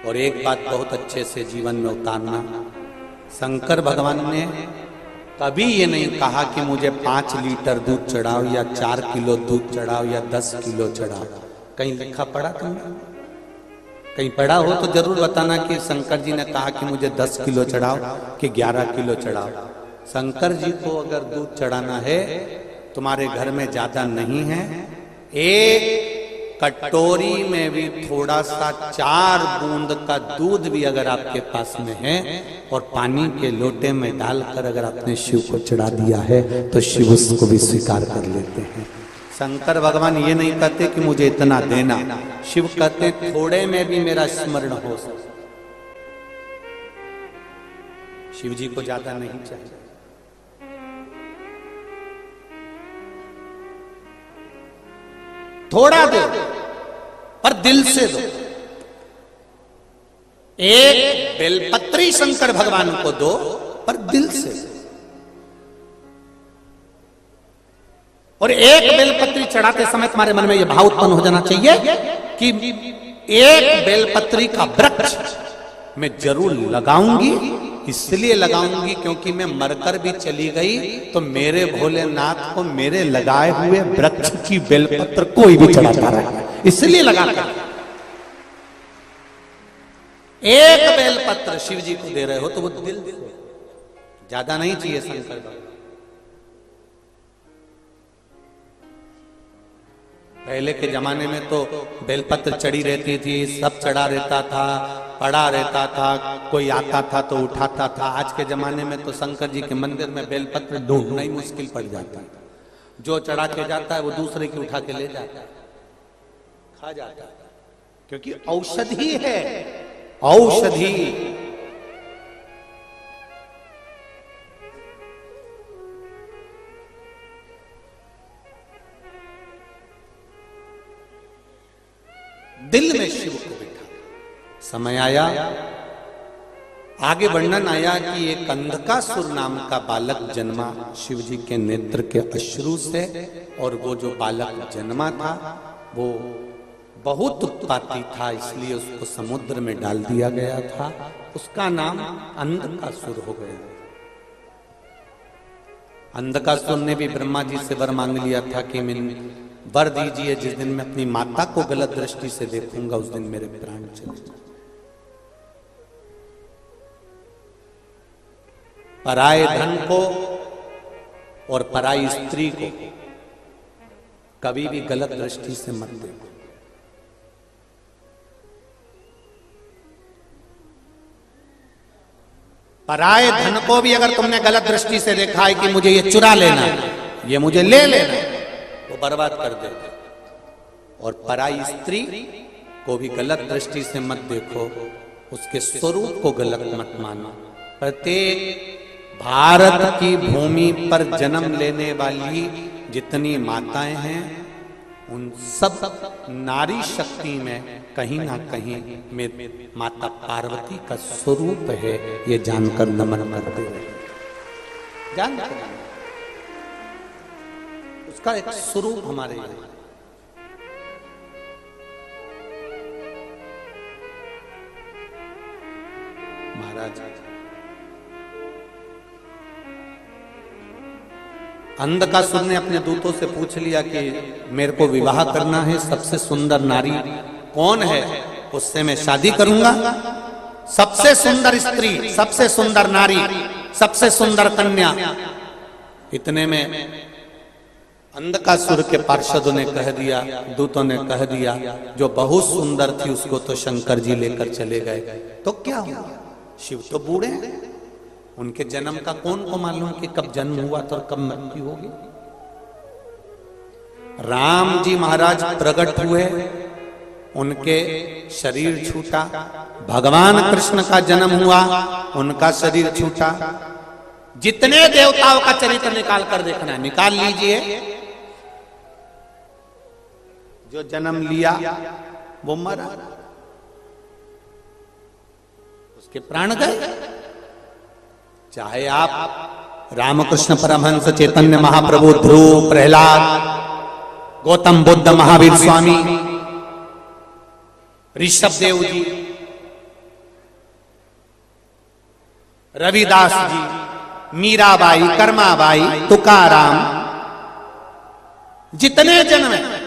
Speaker 1: और एक बात बहुत अच्छे से जीवन में उतारना, शंकर भगवान ने कभी ये नहीं कहा कि मुझे 5 लीटर दूध चढ़ाओ या 4 किलो दूध चढ़ाओ या 10 किलो चढ़ाओ। कहीं लिखा पढ़ा तुमने? कहीं पढ़ा हो तो जरूर बताना कि शंकर जी ने कहा कि मुझे 10 किलो चढ़ाओ कि 11 किलो चढ़ाओ। शंकर जी को अगर दूध चढ़ाना है, तुम्हारे घर में ज्यादा नहीं है, एक कटोरी में भी थोड़ा सा 4 बूंद का दूध भी अगर आपके पास में है और पानी के लोटे में डालकर अगर आपने शिव को चढ़ा दिया है तो शिव उसको भी स्वीकार कर लेते हैं। शंकर भगवान ये नहीं कहते कि मुझे इतना देना, शिव कहते थोड़े में भी मेरा स्मरण हो सके। शिव जी को ज्यादा नहीं चाहिए। थोड़ा दो पर दिल से दो। एक बेलपत्री शंकर भगवान को दो पर दिल से। और एक बेलपत्री चढ़ाते समय तुम्हारे मन में यह भाव उत्पन्न हो जाना चाहिए कि एक बेलपत्री का वृक्ष मैं जरूर लगाऊंगी, इसलिए लगाऊंगी क्योंकि मैं मरकर भी चली गई तो मेरे भोलेनाथ को मेरे लगाए हुए वृक्ष की बेलपत्र कोई भी चढ़ाता रहे, इसलिए लगाता। एक बेलपत्र शिव जी को दे रहे हो तो वो दिल दे, ज्यादा नहीं चाहिए शंकर बाबा। पहले के जमाने में तो बेलपत्र चढ़ी रहती थी, सब चढ़ा रहता था, पड़ा रहता था, कोई आता था तो उठाता था। आज के जमाने में तो शंकर जी के मंदिर में बेलपत्र ढूंढना ही मुश्किल पड़ जाता है। जो चढ़ा के जाता है वो दूसरे की उठा के ले जाता है, खा जाता है, क्योंकि औषधि है, औषधि। दिल में शिव को बिठा। समय आया, आगे वर्णन आया कि एक अंधकासुर नाम का बालक जन्मा शिव जी के नेत्र के अश्रु से, और वो जो बालक जन्मा था वो बहुत उत्पाती था, इसलिए उसको समुद्र में डाल दिया गया था। उसका नाम अंधकासुर हो गया। अंधकासुर ने भी ब्रह्मा जी से वर मांग लिया था कि मैं वर दीजिए, जिस दिन मैं अपनी माता को गलत दृष्टि से देखूंगा उस दिन मेरे प्राण चले जाए। पराये धन को और पराई स्त्री को कभी भी गलत दृष्टि से मत देखो। पराये धन को भी अगर तुमने गलत दृष्टि से देखा है कि मुझे ये चुरा लेना है, ये मुझे ले लेना है, वो बर्बाद कर देगा। और पराई स्त्री को भी गलत दृष्टि से मत देखो, उसके स्वरूप को गलत मत मानो। प्रत्येक भारत की भूमि पर जन्म लेने वाली जितनी माताएं हैं उन सब नारी शक्ति में कहीं ना कहीं में माता पार्वती का स्वरूप है, ये जानकर नमन करते हैं। जानकर उसका एक स्वरूप हमारे यहाँ। महाराज अंधकासुर ने अपने दूतों से पूछ लिया कि मेरे को विवाह करना है, सबसे सुंदर नारी कौन है उससे मैं शादी करूंगा। सबसे सुंदर स्त्री, सबसे सुंदर नारी, सबसे सुंदर कन्या। इतने में अंधकासुर के पार्षदों ने कह दिया, दूतों ने कह दिया, जो बहुत सुंदर थी उसको तो शंकर जी लेकर चले गए, तो क्या हुआ? शिव तो बूढ़े हैं, उनके जन्म का कौन को मालूम कि कब जन्म हुआ तो कब मृत्यु होगी। राम जी महाराज प्रकट हुए, उनके शरीर छूटा। भगवान कृष्ण का जन्म हुआ, उनका शरीर छूटा। जितने देवताओं का चरित्र निकाल कर देखना है निकाल लीजिए, जो जन्म लिया वो मरा, उसके प्राण गए। चाहे आप रामकृष्ण परमहंस, चैतन्य महाप्रभु, ध्रुव, प्रहलाद, गौतम बुद्ध, महावीर स्वामी, ऋषभ देव जी, रविदास जी, मीराबाई, कर्माबाई, तुकाराम, जितने जन्म हैं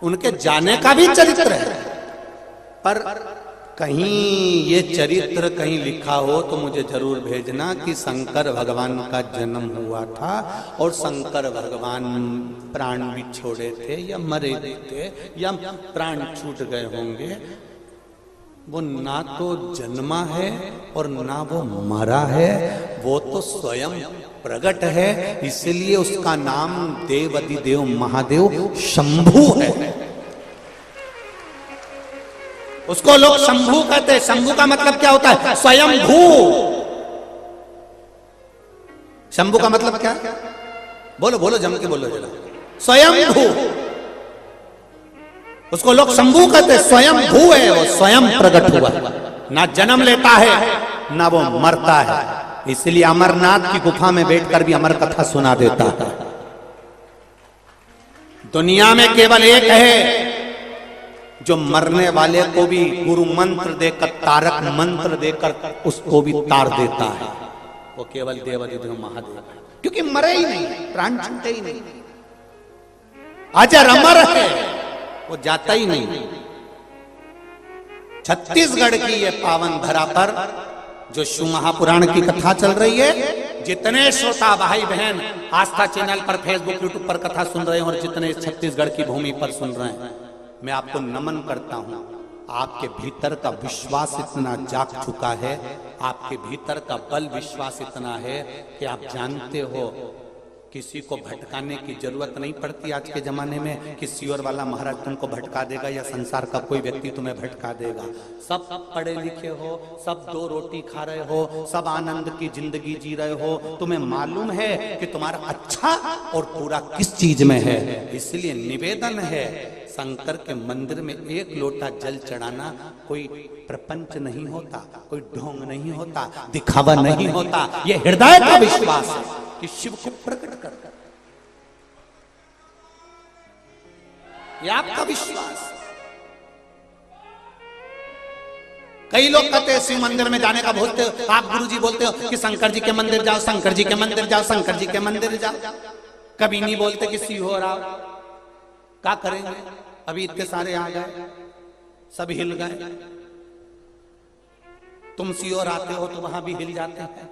Speaker 1: उनके जाने का भी चरित्र है। पर कहीं ये चरित्र कहीं लिखा हो तो मुझे जरूर भेजना कि शंकर भगवान का जन्म हुआ था और शंकर भगवान प्राण भी छोड़े थे या मरे थे या प्राण छूट गए होंगे। वो ना तो जन्मा है और ना वो मरा है, वो तो स्वयं प्रकट है। इसलिए उसका नाम देवाधिदेव महादेव शंभू है। उसको लोग शंभू कहते हैं। शंभू का मतलब क्या होता है? स्वयंभू। शंभू का मतलब क्या? बोलो बोलो, जम के बोलो जरा। स्वयंभू। उसको लोग शंभू कहते हैं। स्वयंभू है, वो स्वयं प्रकट हुआ, ना जन्म लेता है ना वो मरता है। इसलिए अमरनाथ की गुफा में बैठकर भी अमर कथा सुना देता है। दुनिया में केवल एक है जो मरने वाले को भी गुरु मंत्र देकर, तारक मंत्र देकर उसको भी तार देता है, वो केवल देवाधिदेव महादेव है। क्योंकि मरे ही नहीं, प्राण छूटे ही नहीं, अजर अमर है, वो जाता ही नहीं। छत्तीसगढ़ की ये पावन धरा पर जो शिव महापुराण की कथा चल रही है, जितने श्रोता भाई बहन आस्था चैनल पर, फेसबुक, यूट्यूब पर कथा सुन रहे हैं और जितने छत्तीसगढ़ की भूमि पर सुन रहे हैं, मैं आपको नमन करता हूं। आपके भीतर का विश्वास इतना जाग चुका है, आपके भीतर का बल विश्वास इतना है कि आप जानते हो किसी को भटकाने की जरूरत नहीं पड़ती। आज के जमाने में कि सियोर वाला महाराज तुमको भटका देगा या संसार का कोई व्यक्ति तुम्हें भटका देगा। सब पढ़े लिखे हो, सब दो रोटी खा रहे हो, सब आनंद की जिंदगी जी रहे हो, तुम्हें मालूम है कि तुम्हारा अच्छा और पूरा किस चीज में है। इसलिए निवेदन है, शंकर के मंदिर में एक लोटा जल चढ़ाना कोई प्रपंच नहीं होता, कोई ढोंग नहीं होता, दिखावा नहीं होता। यह हृदय का विश्वास है कि शिव को प्रकट कर, यह आपका विश्वास। कई लोग कहते हैं शिव मंदिर में जाने का बोलते हो, आप गुरुजी बोलते हो कि शंकर जी के मंदिर जाओ, शंकर जी के मंदिर जाओ, शंकर जी के मंदिर जाओ। कभी नहीं बोलते कि शिव हो रहा, क्या करेंगे, अभी इतने सारे आ गए, सब हिल गए। तुम सियोर आते हो तो वहां भी हिल जाते हैं,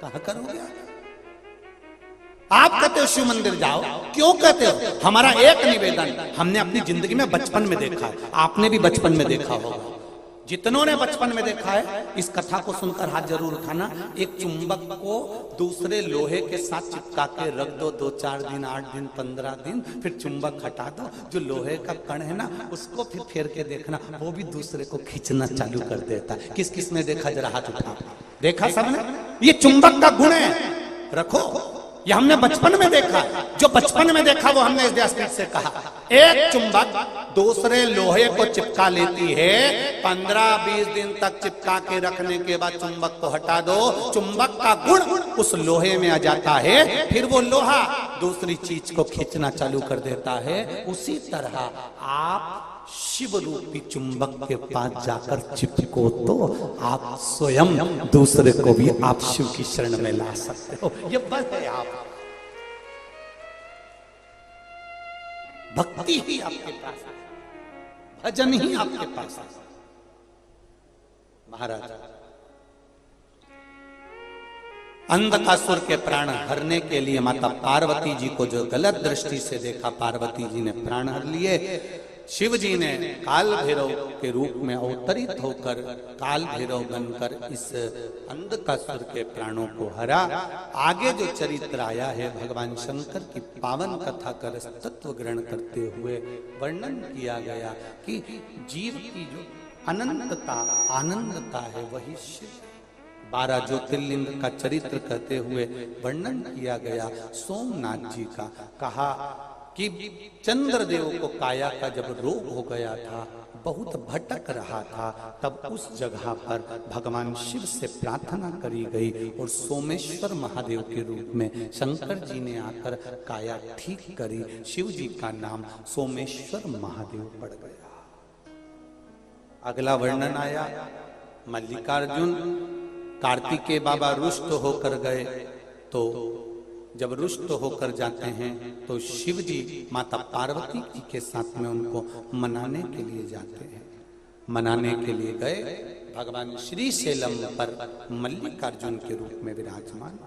Speaker 1: कहा करोगे? आप कहते हो शिव मंदिर जाओ, क्यों कहते हो? हमारा एक निवेदन, हमने अपनी जिंदगी में बचपन में देखा है, आपने भी बचपन में देखा होगा। जितनों ने बचपन में देखा है इस कथा को सुनकर हाथ जरूर उठाना। एक चुंबक को दूसरे लोहे के साथ चिपका के रख दो, 2-4 दिन, 8 दिन, 15 दिन, फिर चुंबक हटा दो, जो लोहे का कण है ना उसको फिर फेर के देखना, वो भी दूसरे को खींचना चालू कर देता है। किस किस ने देखा, जरा हाथ उठा। देखा सबने? ये चुंबक का गुण है, रखो। ये हमने बचपन में देखा, जो बचपन में देखा वो हमने इस स्पीड से कहा। एक चुंबक दूसरे लोहे को चिपका लेती है, 15-20 दिन तक चिपका के रखने के बाद चुंबक को हटा दो, चुंबक का गुण उस लोहे में आ जाता है, फिर वो लोहा दूसरी चीज को खींचना चालू कर देता है। उसी तरह आप शिव रूपी चुंबक के पास जाकर चिपको तो आप स्वयं दूसरे को भी आप शिव की शरण में ला सकते हो। ये बल है आप, भक्ति ही आपके पास, भजन ही आपके पास। महाराज अंधकासुर के प्राण हरने के लिए माता पार्वती जी को जो गलत दृष्टि से देखा, पार्वती जी ने प्राण हर लिए। शिव जी ने काल भैरव के रूप में अवतरित होकर काल भैरव बनकर इस अंधकासुर के प्राणों को हरा। आगे जो चरित्र आया है भगवान शंकर की पावन कथा कर तत्व ग्रहण करते हुए वर्णन किया गया कि जीव की जो अनंतता आनंदता है वही शिव। 12 ज्योतिर्लिंग का चरित्र करते हुए वर्णन किया गया सोमनाथ जी का। कहा कि चंद्रदेव को काया का जब रोग हो गया था, बहुत भटक रहा था, तब उस जगह पर भगवान शिव से प्रार्थना करी गई और सोमेश्वर महादेव के रूप में शंकर जी ने आकर काया ठीक करी। शिव जी का नाम सोमेश्वर महादेव पड़ गया। अगला वर्णन आया मल्लिकार्जुन कार्तिकेय बाबा रुष्ट होकर गए, तो जब रुष्ट होकर जाते हैं तो शिव जी माता पार्वती जी के साथ में उनको मनाने के लिए जाते हैं। मनाने के लिए गए, भगवान श्री शैलम पर मल्लिकार्जुन के रूप में विराजमान।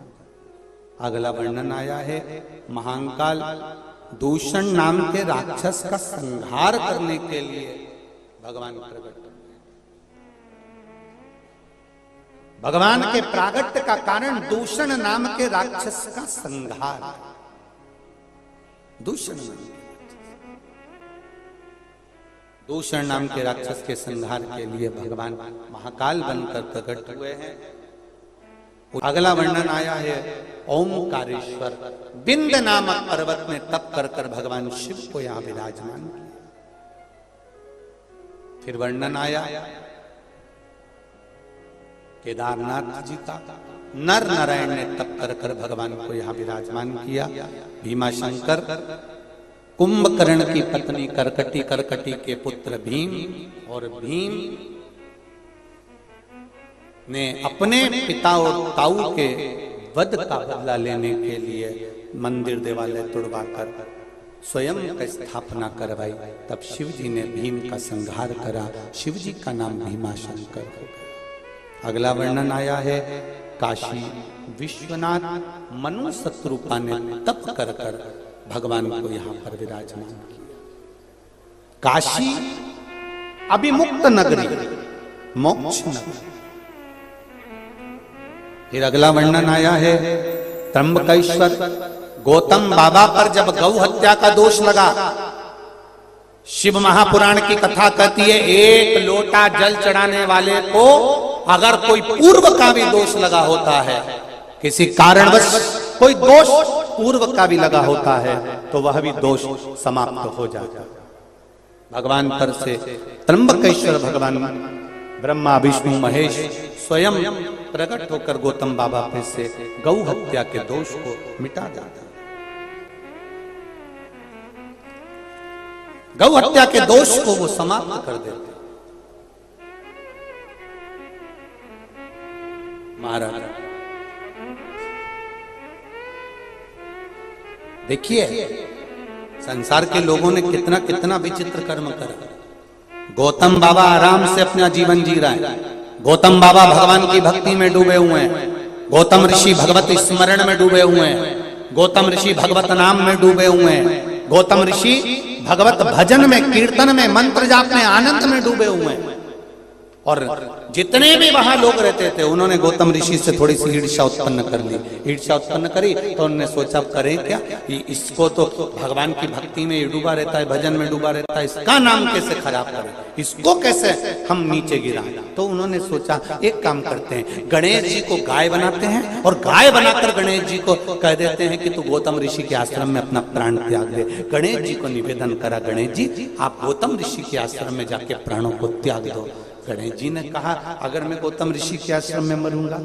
Speaker 1: अगला वर्णन आया है महाकाल दूषण नाम के राक्षस का संहार करने के लिए भगवान प्रकट। भगवान के प्रागट्य का कारण दूषण नाम के राक्षस का संहार। दूषण नाम के राक्षस के संहार के लिए भगवान महाकाल बनकर प्रकट हुए हैं। अगला वर्णन आया है ओमकारेश्वर बिंद नामक पर्वत में तप कर कर भगवान शिव को यहां विराजमान किया। फिर वर्णन आया केदारनाथ जी का, नर नारायण ने तप कर कर भगवान को यहां विराजमान किया। भीमाशंकर कुंभकर्ण की पत्नी करकटी, करकटी के पुत्र भीम, और भीम ने अपने पिता और ताऊ के वध का बदला लेने के लिए मंदिर देवालय तुड़वाकर स्वयं का स्थापना करवाई। तब शिव जी ने भीम का संहार करा। शिव जी का नाम भीमाशंकर हो गया। अगला वर्णन आया है काशी विश्वनाथ मनु शत्रुपा ने तप कर कर भगवान को यहां पर विराजमान किया। काशी अभिमुक्त नगरी, मोक्ष नगरी। फिर अगला वर्णन आया है त्र्यंबकेश्वर गौतम बाबा पर जब गौ हत्या का दोष लगा, शिव महापुराण की कथा कहती है एक लोटा जल चढ़ाने वाले को अगर कोई पूर्व का भी दोष लगा होता है, किसी कारणवश कोई दोष पूर्व का भी लगा होता है, तो वह भी दोष समाप्त हो जाता है। भगवान पर से त्र्यंबकेश्वर भगवान ब्रह्मा विष्णु महेश स्वयं प्रकट होकर गौतम बाबा पे से गौ हत्या के दोष को मिटा जाता। गौ हत्या के दोष को वो समाप्त कर देते। महाराज देखिए संसार के लोगों ने कितना कितना विचित्र कर्म करा। गौतम बाबा आराम से अपना जीवन जी रहा है। गौतम बाबा भगवान की भक्ति में डूबे हुए हैं। गौतम ऋषि भगवत स्मरण में डूबे हुए हैं। गौतम ऋषि भगवत नाम में डूबे हुए हैं। गौतम ऋषि भगवत भजन में, कीर्तन में, मंत्र जाप में, आनंद में डूबे हुए हैं। और जितने भी वहां लोग रहते थे उन्होंने गौतम ऋषि से थोड़ी सी ईर्ष्या उत्पन्न कर ली। ईर्ष्या उत्पन्न करी तो उन्होंने सोचा करें क्या, इसको तो भगवान की भक्ति में डूबा रहता है, भजन में डूबा रहता है, इसका नाम कैसे खराब करें, इसको कैसे हम नीचे गिराएं। तो उन्होंने सोचा एक काम करते हैं, गणेश जी को गाय बनाते हैं और गाय बनाकर गणेश जी को कह देते हैं कि तू गौतम ऋषि के आश्रम में अपना प्राण त्याग दे। गणेश जी को निवेदन करा, गणेश जी आप गौतम ऋषि के आश्रम में जाके प्राणों को त्याग दो। गणेश जी ने कहा अगर मैं गौतम ऋषि के आश्रम में मरूंगा,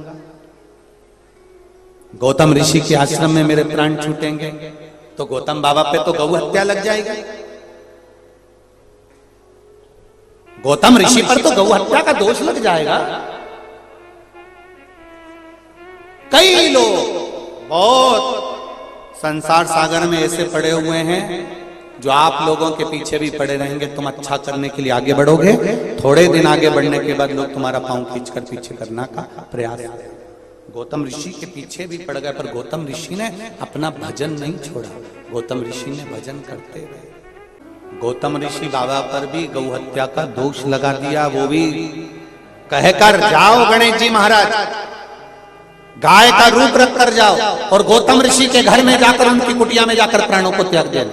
Speaker 1: गौतम ऋषि के आश्रम में मेरे प्राण छूटेंगे तो गौतम बाबा पे तो गौ हत्या लग जाएगी। गौतम ऋषि पर तो गौ हत्या का दोष लग जाएगा। कई लोग बहुत संसार सागर में ऐसे पड़े हुए हैं जो आप लोगों के पीछे भी पड़े रहेंगे। तुम अच्छा करने के लिए आगे बढ़ोगे, थोड़े दिन आगे बढ़ने के बाद लोग तुम्हारा पांव खींचकर पीछे करना का प्रयास करेंगे। गौतम ऋषि के पीछे भी पड़ गए पर गौतम ऋषि ने अपना भजन नहीं छोड़ा। गौतम ऋषि ने भजन करते रहे। गौतम ऋषि बाबा पर भी गौ हत्या का दोष लगा दिया। वो भी कहकर जाओ गणेश जी महाराज, गाय का रूप रख कर जाओ और गौतम ऋषि के घर में जाकर उनकी कुटिया में जाकर प्राणों को त्याग देना।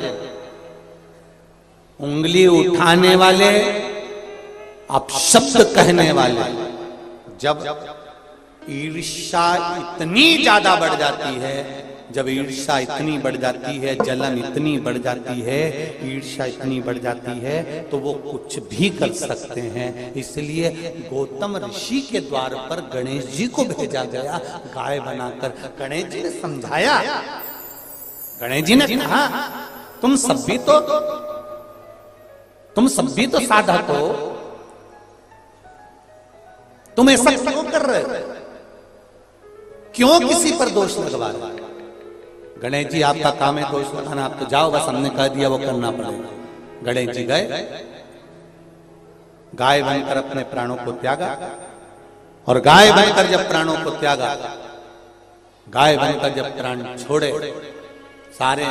Speaker 1: उंगली उठाने वाले, अपशब्द कहने वाले, जब ईर्ष्या इतनी ज्यादा बढ़ जाती है, जब ईर्ष्या इतनी बढ़ जाती है, जलन इतनी बढ़ जाती है, ईर्ष्या इतनी बढ़ जाती है तो वो कुछ भी कर सकते हैं। इसलिए गौतम ऋषि के द्वार पर गणेश जी को भेजा गया गाय बनाकर। गणेश जी ने समझाया, गणेश जी ने कहा तुम सब भी तो साधक हो, तुम ऐसा क्यों कर रहे हो, क्यों किसी पर दोष लगवा रहे हो? गणेश जी आपका काम है दोष लगाना, आप तो जाओ, बस हमने कह दिया वो करना पड़ेगा। गणेश जी गए, गाय बनकर अपने प्राणों को त्यागा। और गाय बनकर जब प्राणों को त्यागा, गाय बनकर जब प्राण छोड़े, सारे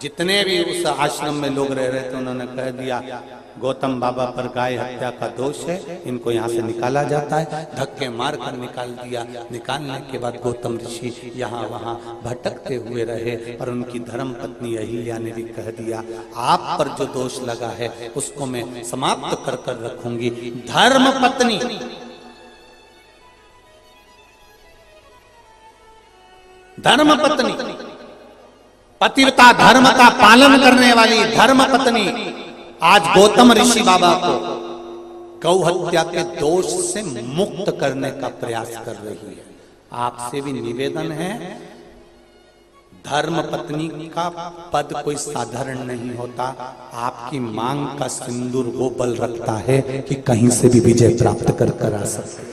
Speaker 1: जितने भी उस आश्रम में लोग रह रहे थे उन्होंने कह दिया गौतम बाबा पर गाय हत्या का दोष है, इनको यहाँ से निकाला जाता है। धक्के मार कर निकाल दिया। निकालने के बाद गौतम ऋषि यहाँ वहाँ भटकते हुए रहे और उनकी धर्म पत्नी अहिल्या ने भी कह दिया आप पर जो दोष लगा है उसको मैं समाप्त कर कर रखूंगी। धर्म पत्नी, धर्म पत्नी, पतिव्रता धर्म का पालन करने वाली धर्म पत्नी आज गौतम ऋषि बाबा को गौ हत्या के दोष से मुक्त करने का प्रयास कर रही है। आपसे भी निवेदन है, धर्म पत्नी का पद कोई साधारण नहीं होता। आपकी मांग का सिंदूर वो बल रखता है कि कहीं से भी विजय प्राप्त कर आ सकते।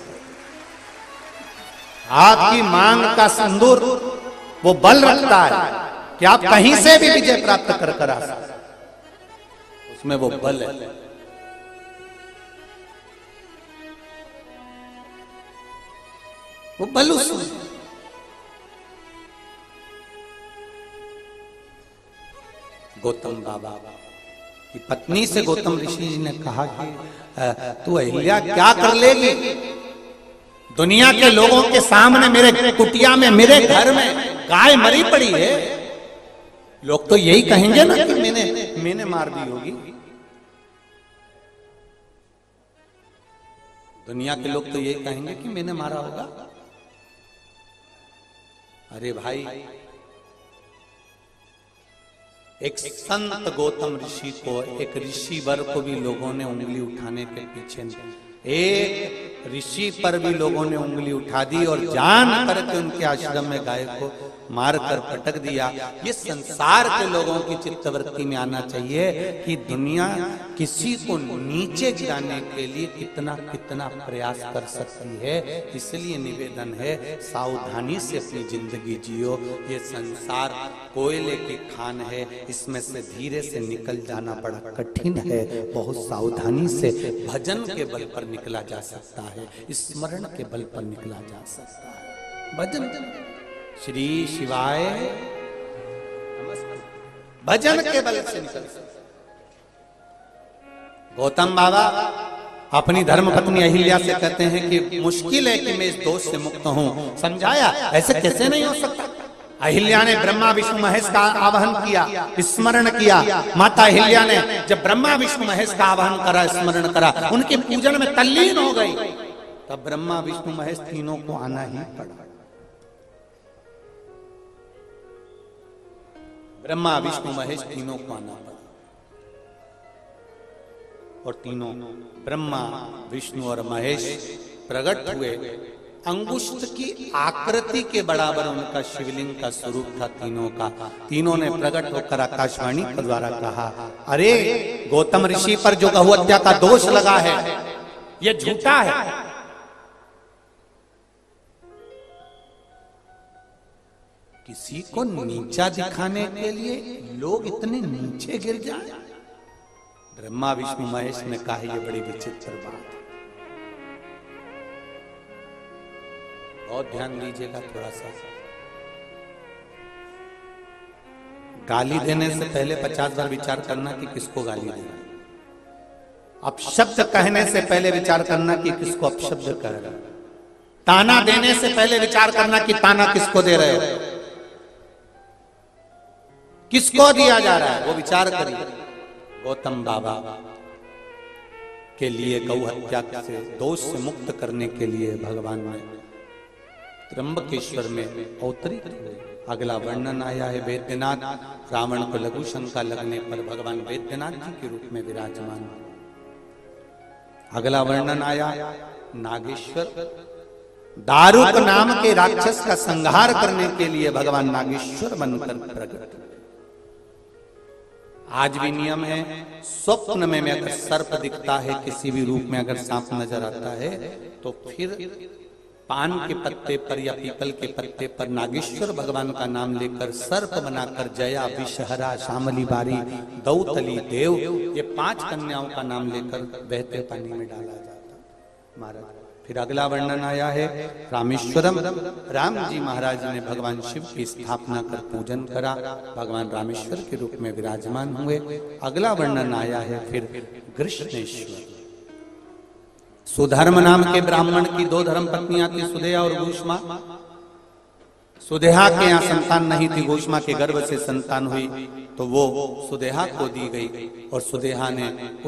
Speaker 1: आपकी मांग का सिंदूर वो बल रखता है कि आप कहीं से भी विजय प्राप्त कर आ सकते, उसमें वो बल है। वो बल उसमें। गौतम बाबा की पत्नी से गौतम ऋषि जी ने कहा कि तू अहिल्या क्या कर लेगी? दुनिया के लोगों के सामने मेरे कुटिया में, मेरे घर में गाय मरी पड़ी है, लोग तो यही कहेंगे ना कि मैंने मार दी होगी। दुनिया के लोग तो यही कहेंगे कि मैंने मारा होगा। अरे भाई, एक संत गौतम ऋषि को, एक ऋषि वर को भी लोगों ने उंगली उठाने के पीछे, एक ऋषि पर भी लोगों ने उंगली उठा दी और जान करके उनके आश्रम में गाय को मारकर पटक दिया। ये संसार के लोगों की चित्तवृत्ति में आना चाहिए कि दुनिया किसी को नीचे गिराने के लिए कितना कितना प्रयास कर सकती है। इसलिए निवेदन है, सावधानी से अपनी जिंदगी जियो। ये संसार कोयले की खान है, इसमें से धीरे से निकल जाना बड़ा कठिन है। बहुत सावधानी से भजन के बल पर निकला जा सकता है, स्मरण के बल पर निकला जा सकता है। भजन, श्री शिवाय भजन के बल से निकल सकता। गौतम बाबा अपनी धर्मपत्नी अहिल्या से कहते हैं कि मुश्किल है कि मैं इस दोष से मुक्त हूं। समझाया ऐसे कैसे नहीं हो सकता। अहिल्या ने ब्रह्मा विष्णु महेश का आवाहन किया, स्मरण किया। माता अहिल्या ने जब ब्रह्मा विष्णु महेश का आवाहन करा, स्मरण करा, उनके पूजन में तल्लीन हो गई, तब ब्रह्मा विष्णु महेश तीनों को आना ही पड़ा। ब्रह्मा विष्णु महेश तीनों को आना पड़ा और तीनों ब्रह्मा विष्णु और महेश प्रकट हुए। अंगुष्ठ की आकृति के बराबर उनका शिवलिंग का स्वरूप था तीनों का। तीनों ने प्रकट होकर आकाशवाणी के द्वारा कहा, अरे गौतम ऋषि पर जो गौ हत्या का दोष लगा है ये झूठा है। किसी को नीचा दिखाने के लिए लोग इतने नीचे गिर जाए। ब्रह्मा विष्णु महेश ने कहा, ये बड़ी विचित्र बात है। बहुत ध्यान दीजिएगा थोड़ा सा। गाली देने से पहले 50 बार विचार करना कि किसको गाली देना। अपशब्द कहने से पहले विचार करना कि किसको अपशब्द कह रहे हो। ताना देने से पहले विचार करना कि ताना किसको दे रहे हो, किसको दिया जा रहा है, वो विचार करिए। गौतम बाबा के लिए गौ हत्या से दोष से मुक्त करने के लिए भगवान ने त्र्यंबकेश्वर में अवतरित हुए। अगला वर्णन आया है वैद्यनाथ। रावण को लघु शंका लगने पर भगवान वैद्यनाथ जी के रूप में विराजमान। अगला वर्णन आया नागेश्वर। दारुक नाम के राक्षस का संहार करने के लिए भगवान नागेश्वर बनकर प्रकट। आज भी नियम है, स्वप्न में अगर सर्प दिखता है, किसी भी रूप में अगर सांप नजर आता है, तो फिर पान के पत्ते पर या पीपल के पत्ते पर नागेश्वर भगवान का नाम लेकर सर्प बनाकर जया, विषहरा, शामली बारी, दौतली, देव, ये 5 कन्याओं का नाम लेकर बहते पानी में डाला जाता महाराज। फिर अगला वर्णन आया है रामेश्वरम। राम जी महाराज ने भगवान शिव की स्थापना कर पूजन करा, भगवान रामेश्वर के रूप में विराजमान हुए। अगला वर्णन आया है फिर कृष्णेश्वर। सुधर्म नाम के ब्राह्मण की 2 धर्म पत्नियां थी, सुदेहा और घोषमा। सुदेहा के यहाँ संतान नहीं थी, घोषमा के गर्भ से संतान हुई, तो वो सुदेहा को दी गई और सुदेहा ने